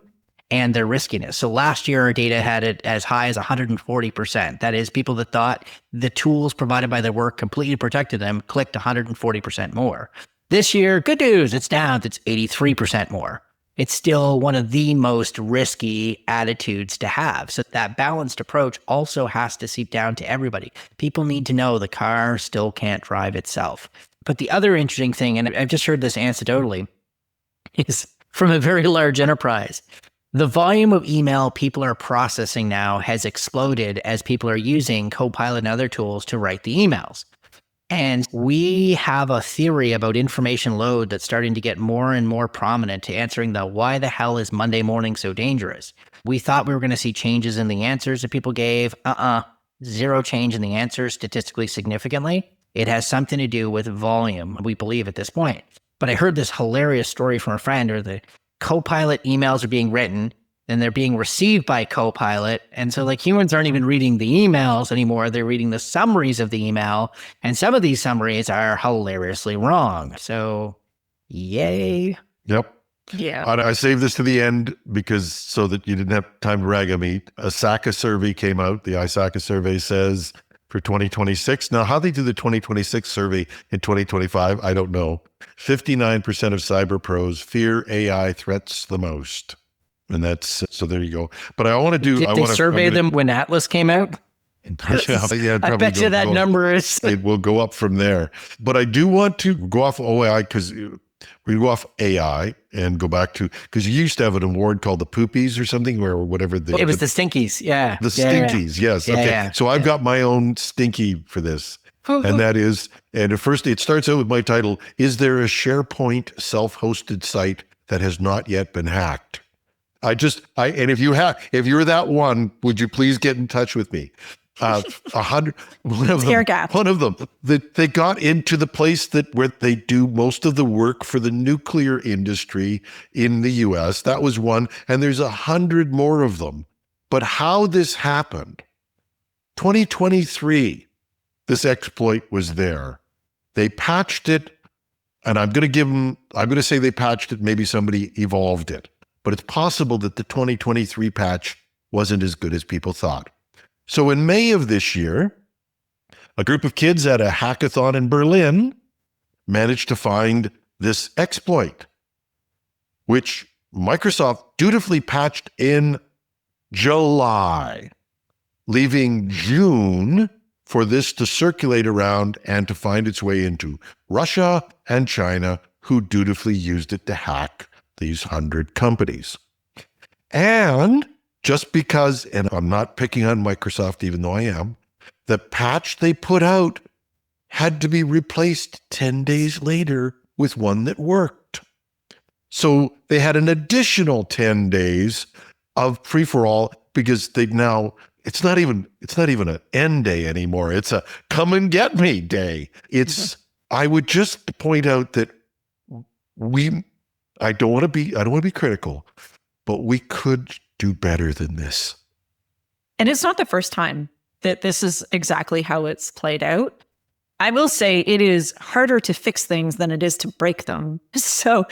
and their riskiness. So last year, our data had it as high as 140%. That is, people that thought the tools provided by their work completely protected them clicked 140% more. This year, good news, it's down. It's 83% more. It's still one of the most risky attitudes to have. So that balanced approach also has to seep down to everybody. People need to know the car still can't drive itself. But the other interesting thing, and I've just heard this anecdotally, is from a very large enterprise. The volume of email people are processing now has exploded as people are using Copilot and other tools to write the emails. And we have a theory about information load that's starting to get more and more prominent to answering the why the hell is Monday morning so dangerous? We thought we were going to see changes in the answers that people gave. Zero change in the answers statistically significantly. It has something to do with volume, we believe at this point. But I heard this hilarious story from a friend where the Copilot emails are being written and they're being received by Copilot. And so like humans aren't even reading the emails anymore. They're reading the summaries of the email. And some of these summaries are hilariously wrong. So yay. Yep. Yeah. I saved this to the end because so that you didn't have time to rag on me. A SACA survey came out. The ISACA survey says for 2026. Now, how they do the 2026 survey in 2025, I don't know. 59% of cyber pros fear AI threats the most. And that's, so there you go. But I want to do... Did they survey them when Atlas came out? Yeah, I bet you that number is... It will go up from there. But I do want to go off OAI because we go off AI and go back to... Because you used to have an award called the Poopies or something, or whatever. It was the Stinkies, yeah. The Stinkies, yes. Yeah, okay. yeah. So I've got my own Stinky for this. And that is, and at first it starts out with my title, is there a SharePoint self-hosted site that has not yet been hacked? And if you're that one, would you please get in touch with me? 100, one of them, they got into the place where they do most of the work for the nuclear industry in the US. That was one, and there's 100 more of them. But how this happened, 2023, this exploit was there. They patched it, and I'm going to say they patched it, maybe somebody evolved it. But it's possible that the 2023 patch wasn't as good as people thought. So in May of this year, a group of kids at a hackathon in Berlin managed to find this exploit, which Microsoft dutifully patched in July, leaving June for this to circulate around and to find its way into Russia and China, who dutifully used it to hack these 100 companies. And just because, and I'm not picking on Microsoft, even though I am, the patch they put out had to be replaced 10 days later with one that worked. So they had an additional 10 days of free-for-all because it's not even an end day anymore. It's a come and get me day. I would just point out that I don't want to be critical, but we could do better than this. And it's not the first time that this is exactly how it's played out. I will say it is harder to fix things than it is to break them. So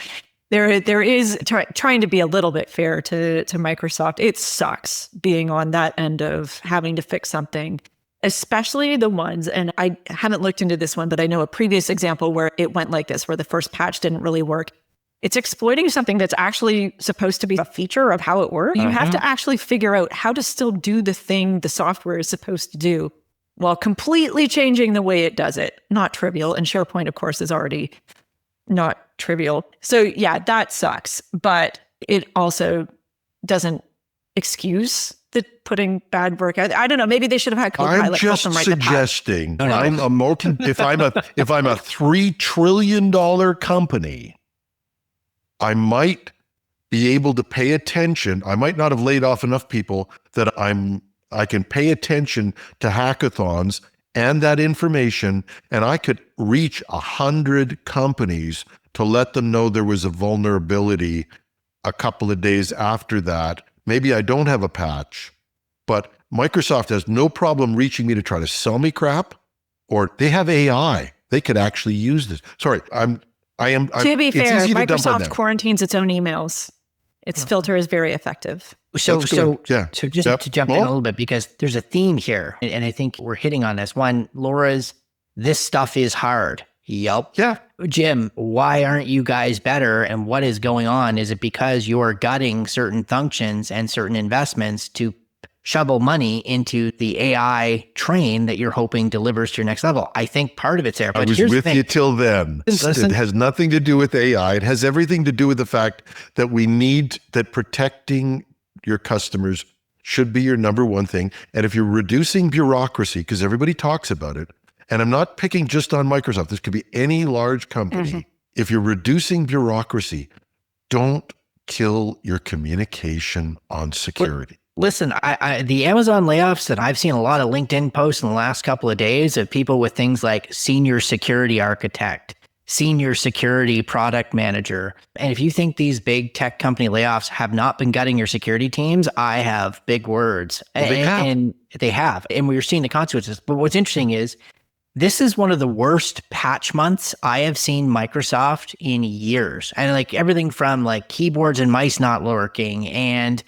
there is trying to be a little bit fair to Microsoft. It sucks being on that end of having to fix something, especially the ones, and I haven't looked into this one, but I know a previous example where it went like this, where the first patch didn't really work. It's exploiting something that's actually supposed to be a feature of how it works. You have to actually figure out how to still do the thing the software is supposed to do while completely changing the way it does it. Not trivial. And SharePoint, of course, is already not trivial. So yeah, that sucks. But it also doesn't excuse the putting bad work out. I don't know. Maybe they should have had Copilot I'm just help them write the patch. suggesting if I'm a $3 trillion company, I might be able to pay attention. I might not have laid off enough people that I can pay attention to hackathons and that information, and I could reach 100 companies to let them know there was a vulnerability a couple of days after that. Maybe I don't have a patch, but Microsoft has no problem reaching me to try to sell me crap, or they have AI. They could actually use this. Sorry, to be fair, Microsoft quarantines its own emails. Its filter is very effective. So just to jump in a little bit, because there's a theme here, and I think we're hitting on this. One, Laura's, this stuff is hard. Yup. Yeah. Jim, why aren't you guys better? And what is going on? Is it because you're gutting certain functions and certain investments to shovel money into the AI train that you're hoping delivers to your next level? I think part of it's there. But I was here's the with thing. you till then. Listen. It has nothing to do with AI. It has everything to do with the fact that we need that protecting your customers should be your number one thing. And if you're reducing bureaucracy, because everybody talks about it, and I'm not picking just on Microsoft, this could be any large company. If you're reducing bureaucracy, don't kill your communication on security. Listen, the Amazon layoffs that I've seen a lot of LinkedIn posts in the last couple of days of people with things like senior security architect, senior security product manager. And if you think these big tech company layoffs have not been gutting your security teams, I have big words. Well, they have. And they have. And we're seeing the consequences. But what's interesting is this is one of the worst patch months I have seen Microsoft in years. And like everything from like keyboards and mice not working and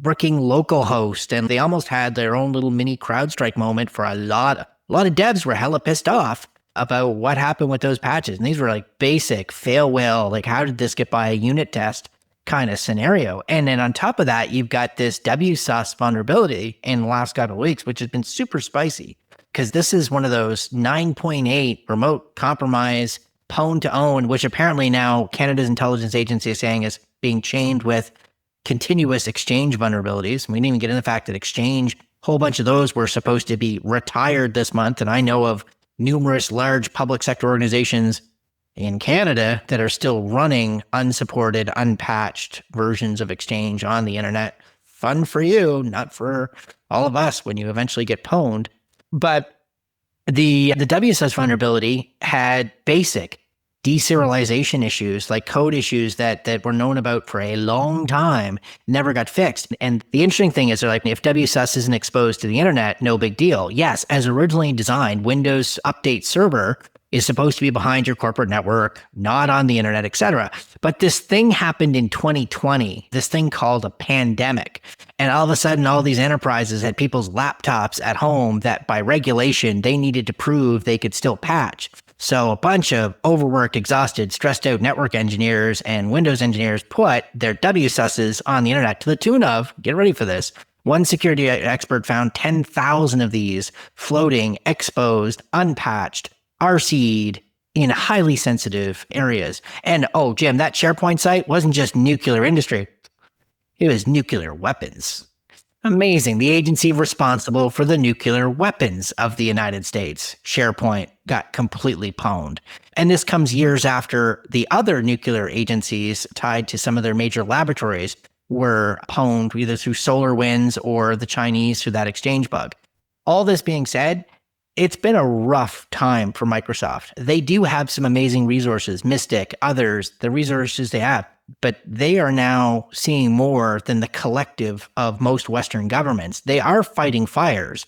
working localhost. And they almost had their own little mini CrowdStrike moment for a lot of devs were hella pissed off about what happened with those patches. And these were like basic fail whale, like how did this get by a unit test kind of scenario. And then on top of that, you've got this WSUS vulnerability in the last couple of weeks, which has been super spicy. Because this is one of those 9.8 remote compromise pwn to own, which apparently now Canada's intelligence agency is saying is being chained with continuous Exchange vulnerabilities. We didn't even get into the fact that Exchange, a whole bunch of those were supposed to be retired this month. And I know of numerous large public sector organizations in Canada that are still running unsupported, unpatched versions of Exchange on the internet. Fun for you, not for all of us when you eventually get pwned. But the WSUS vulnerability had basic deserialization issues, like code issues that were known about for a long time, never got fixed. And the interesting thing is, they're like, if WSUS isn't exposed to the internet, no big deal. Yes, as originally designed, Windows Update Server is supposed to be behind your corporate network, not on the internet, etc. But this thing happened in 2020, this thing called a pandemic. And all of a sudden, all these enterprises had people's laptops at home that by regulation, they needed to prove they could still patch. So a bunch of overworked, exhausted, stressed out network engineers and Windows engineers put their WSUSs on the internet to the tune of, get ready for this, one security expert found 10,000 of these floating, exposed, unpatched, RC'd in highly sensitive areas. And oh, Jim, that SharePoint site wasn't just nuclear industry. It was nuclear weapons. Amazing. The agency responsible for the nuclear weapons of the United States, SharePoint, got completely pwned. And this comes years after the other nuclear agencies tied to some of their major laboratories were pwned either through SolarWinds or the Chinese through that Exchange bug. All this being said, it's been a rough time for Microsoft. They do have some amazing resources, Mystic, others, the resources they have, but they are now seeing more than the collective of most Western governments. They are fighting fires,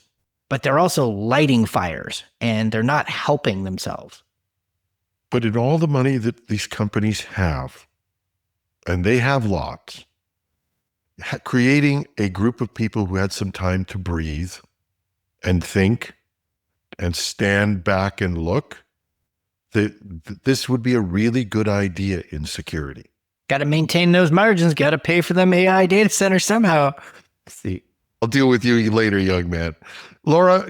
but they're also lighting fires, and they're not helping themselves. But in all the money that these companies have, and they have lots, creating a group of people who had some time to breathe and think and stand back and look, this would be a really good idea in security. Got to maintain those margins, got to pay for them AI data centers somehow. See, I'll deal with you later, young man. Laura,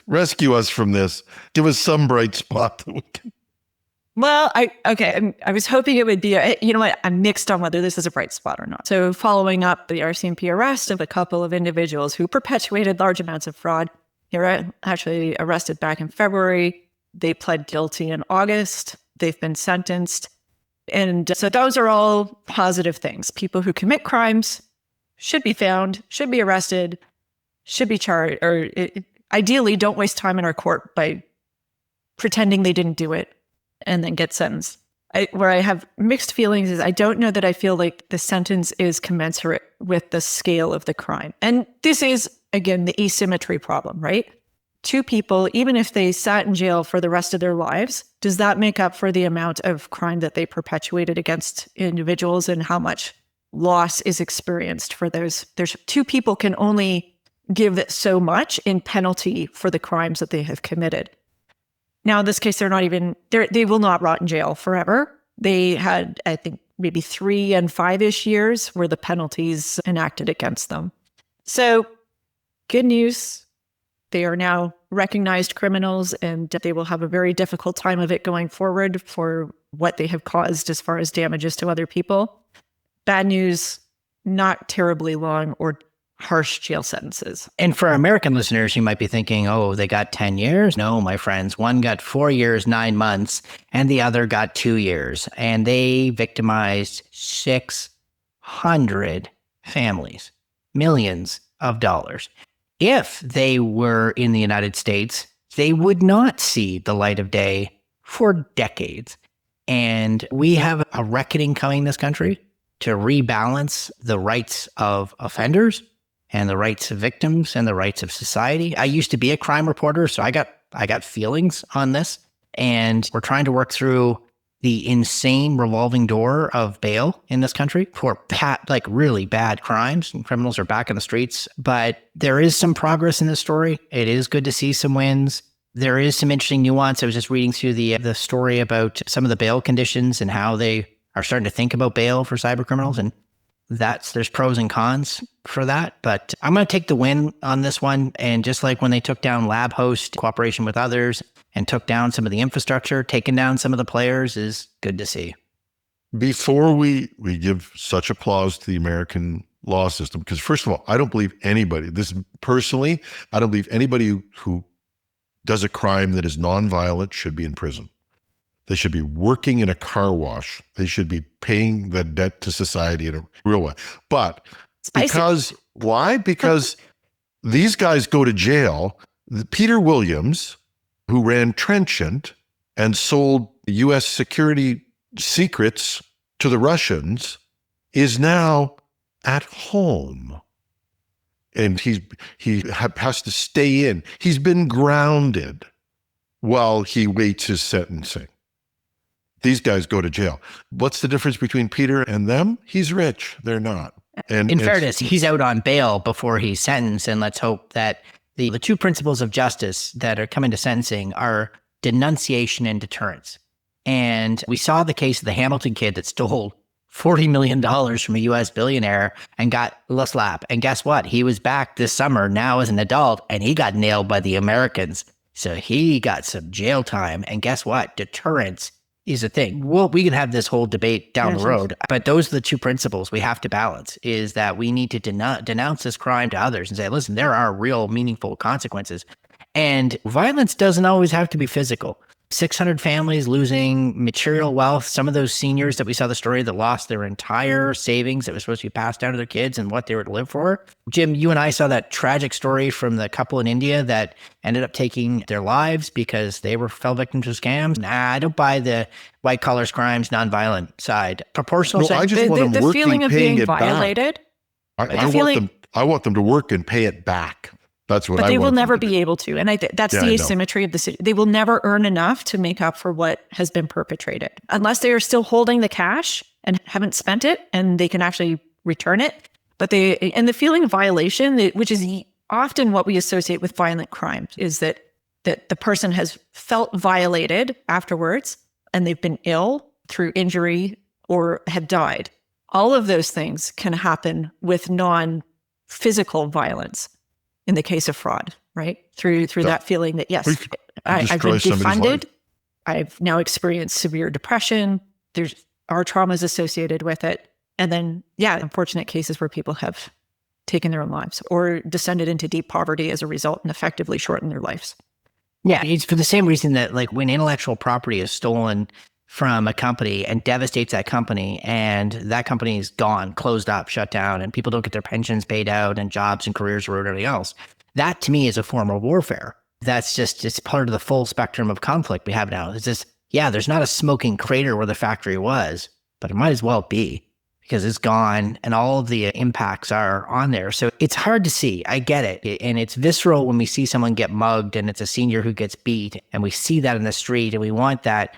rescue us from this. Give us some bright spot that we can. Well, I was hoping it would be, you know what, I'm mixed on whether this is a bright spot or not. So following up the RCMP arrest of a couple of individuals who perpetuated large amounts of fraud, they were actually arrested back in February. They pled guilty in August. They've been sentenced. And so those are all positive things. People who commit crimes should be found, should be arrested, should be charged, or ideally don't waste time in our court by pretending they didn't do it and then get sentenced. Where I have mixed feelings is I don't know that I feel like the sentence is commensurate with the scale of the crime. And this is, again, the asymmetry problem, right? Two people, even if they sat in jail for the rest of their lives, does that make up for the amount of crime that they perpetuated against individuals and how much loss is experienced for those? There's two people can only give so much in penalty for the crimes that they have committed. Now, in this case, they will not rot in jail forever. They had, I think, maybe 3 and 5-ish years were the penalties enacted against them. So good news. They are now recognized criminals, and they will have a very difficult time of it going forward for what they have caused as far as damages to other people. Bad news, not terribly long or harsh jail sentences. And for American listeners, you might be thinking, oh, they got 10 years? No, my friends. One got 4 years, 9 months, and the other got 2 years. And they victimized 600 families, millions of dollars. If they were in the United States, they would not see the light of day for decades. And we have a reckoning coming in this country to rebalance the rights of offenders and the rights of victims and the rights of society. I used to be a crime reporter, so I got feelings on this. And we're trying to work through the insane revolving door of bail in this country for really bad crimes, and criminals are back in the streets. But there is some progress in this story. It is good to see some wins. There is some interesting nuance. I was just reading through the story about some of the bail conditions and how they are starting to think about bail for cybercriminals, and there's pros and cons for that. But I'm going to take the win on this one. And just like when they took down LabHost, cooperation with others, and took down some of the infrastructure, taking down some of the players is good to see. Before we give such applause to the American law system, because first of all, I don't believe anybody, I don't believe anybody who does a crime that is nonviolent should be in prison. They should be working in a car wash. They should be paying the debt to society in a real way. But why? Because these guys go to jail. Peter Williams, who ran Trenchant and sold U.S. security secrets to the Russians, is now at home. And he has to stay in. He's been grounded while he waits his sentencing. These guys go to jail. What's the difference between Peter and them? He's rich. They're not. And in fairness, he's out on bail before he's sentenced. And let's hope that the two principles of justice that are coming to sentencing are denunciation and deterrence. And we saw the case of the Hamilton kid that stole $40 million from a U.S. billionaire and got a slap. And guess what? He was back this summer now as an adult, and he got nailed by the Americans. So he got some jail time. And guess what? Deterrence is a thing. Well, we can have this whole debate down the road, but those are the two principles we have to balance, is that we need to denounce this crime to others and say, listen, there are real meaningful consequences. And violence doesn't always have to be physical. 600 families losing material wealth. Some of those seniors that we saw the story that lost their entire savings that was supposed to be passed down to their kids and what they were to live for. Jim, you and I saw that tragic story from the couple in India that ended up taking their lives because they fell victim to scams. Nah, I don't buy the white collar crimes, nonviolent side. Proportional. No, I just want them the working, feeling of paying being it violated. back. I want them to work and pay it back. That's what but I they want will never them to be able to. And that's the asymmetry of the city. They will never earn enough to make up for what has been perpetrated unless they are still holding the cash and haven't spent it and they can actually return it. But and the feeling of violation, which is often what we associate with violent crimes, is that the person has felt violated afterwards and they've been ill through injury or have died. All of those things can happen with non-physical violence. In the case of fraud, right? Through that feeling that, yes, I've been defunded. I've now experienced severe depression. There are traumas associated with it. And then, unfortunate cases where people have taken their own lives or descended into deep poverty as a result and effectively shortened their lives. Yeah, it's for the same reason that when intellectual property is stolen from a company and devastates that company, and that company is gone, closed up, shut down, and people don't get their pensions paid out and jobs and careers or everything else. That to me is a form of warfare. It's part of the full spectrum of conflict we have now. It's just, there's not a smoking crater where the factory was, but it might as well be because it's gone and all of the impacts are on there. So it's hard to see. I get it. And it's visceral when we see someone get mugged and it's a senior who gets beat and we see that in the street and we want that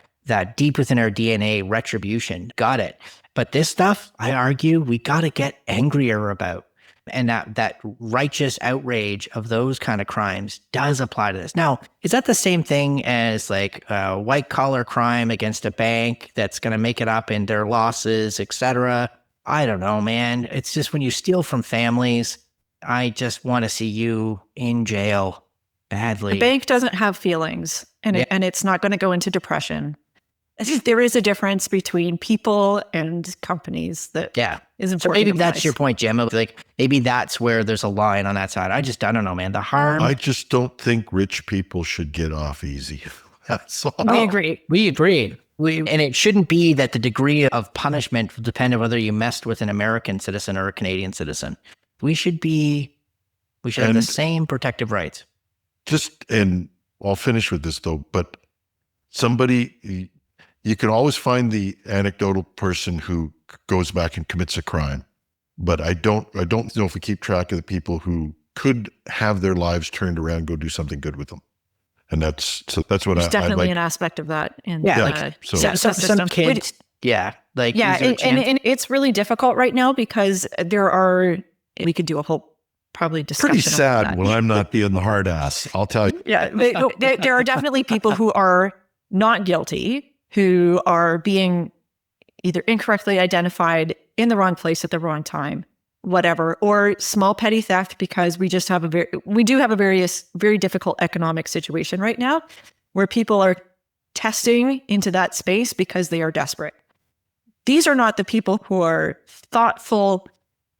deep within our DNA retribution. Got it. But this stuff, I argue, we got to get angrier about. And that righteous outrage of those kind of crimes does apply to this. Now, is that the same thing as like white collar crime against a bank that's going to make it up in their losses, et cetera? I don't know, man. It's just when you steal from families, I just want to see you in jail badly. The bank doesn't have feelings, and it's not going to go into depression. There is a difference between people and companies that is important. So maybe that's your point, Jim. Like maybe that's where there's a line on that side. I don't know, man. The harm. I just don't think rich people should get off easy. That's all. We agree. We agree. And it shouldn't be that the degree of punishment will depend on whether you messed with an American citizen or a Canadian citizen. We should have the same protective rights. And I'll finish with this though, but you can always find the anecdotal person who goes back and commits a crime. But I don't know if we keep track of the people who could have their lives turned around, go do something good with them. And that's what There's I definitely like. an aspect of that in some kids. And it's really difficult right now because we could do a whole probably discussion. Pretty sad when I'm not being the hard ass, I'll tell you. Yeah, there are definitely people who are not guilty, who are being either incorrectly identified in the wrong place at the wrong time, whatever, or small petty theft because we do have a very difficult economic situation right now where people are testing into that space because they are desperate. These are not the people who are thoughtful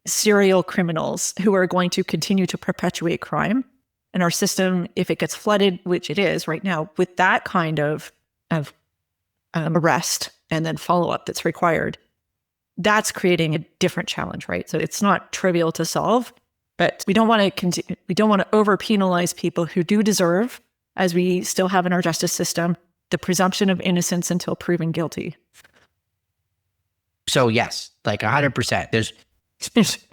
serial criminals who are going to continue to perpetuate crime. And our system, if it gets flooded, which it is right now, with that kind of arrest and then follow-up that's required, that's creating a different challenge, right? So it's not trivial to solve, but we don't want to over penalize people who do deserve, as we still have in our justice system, the presumption of innocence until proven guilty. So yes, like 100%.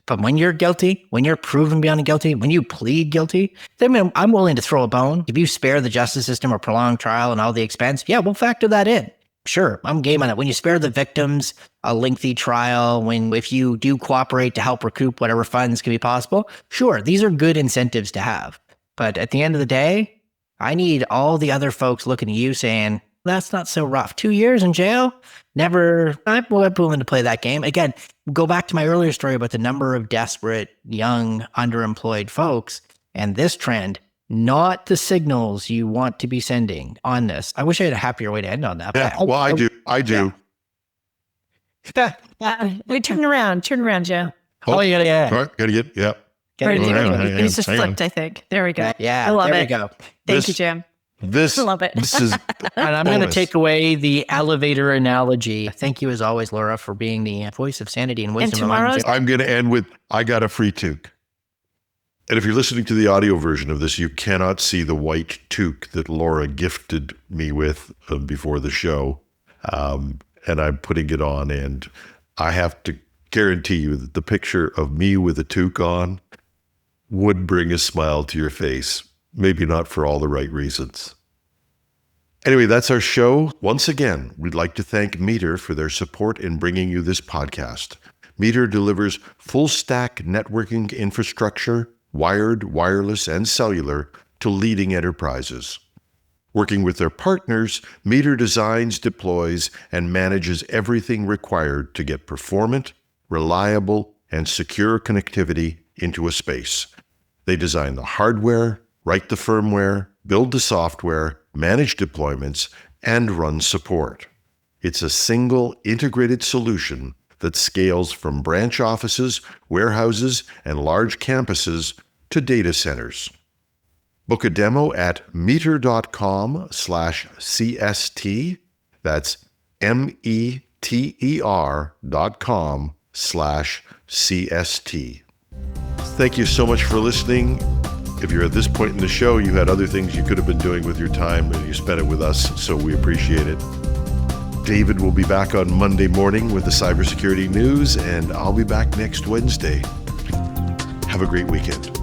But when you're guilty, when you're proven beyond guilty, when you plead guilty, then I'm willing to throw a bone. If you spare the justice system a prolonged trial and all the expense, we'll factor that in. Sure, I'm game on it. When you spare the victims a lengthy trial, if you do cooperate to help recoup whatever funds can be possible, sure, these are good incentives to have. But at the end of the day, I need all the other folks looking at you saying, that's not so rough. 2 years in jail? Never. I'm willing to play that game. Again, go back to my earlier story about the number of desperate, young, underemployed folks and this trend. Not the signals you want to be sending on this. I wish I had a happier way to end on that. Yeah, well, I do. Wait, turn around, Joe. Oh, yeah. All right, gotta get, It's just flipped, I think. There we go. Yeah, I love there it. we go. Thank you, Jim. I love it. This is and I'm going to take away the elevator analogy. Thank you, as always, Laura, for being the voice of sanity and wisdom. I'm going to end with, I got a free Tuque. And if you're listening to the audio version of this, you cannot see the white Tuque that Laura gifted me with before the show. And I'm putting it on, and I have to guarantee you that the picture of me with a Tuque on would bring a smile to your face. Maybe not for all the right reasons. Anyway, that's our show. Once again, we'd like to thank Meter for their support in bringing you this podcast. Meter delivers full-stack networking infrastructure, wired, wireless, and cellular to leading enterprises. Working with their partners, Meter designs, deploys, and manages everything required to get performant, reliable, and secure connectivity into a space. They design the hardware, write the firmware, build the software, manage deployments, and run support. It's a single integrated solution that scales from branch offices, warehouses, and large campuses to data centers. Book a demo at meter.com/CST. That's METER.com/CST. Thank you so much for listening. If you're at this point in the show, you had other things you could have been doing with your time and you spent it with us, so we appreciate it. David will be back on Monday morning with the cybersecurity news, and I'll be back next Wednesday. Have a great weekend.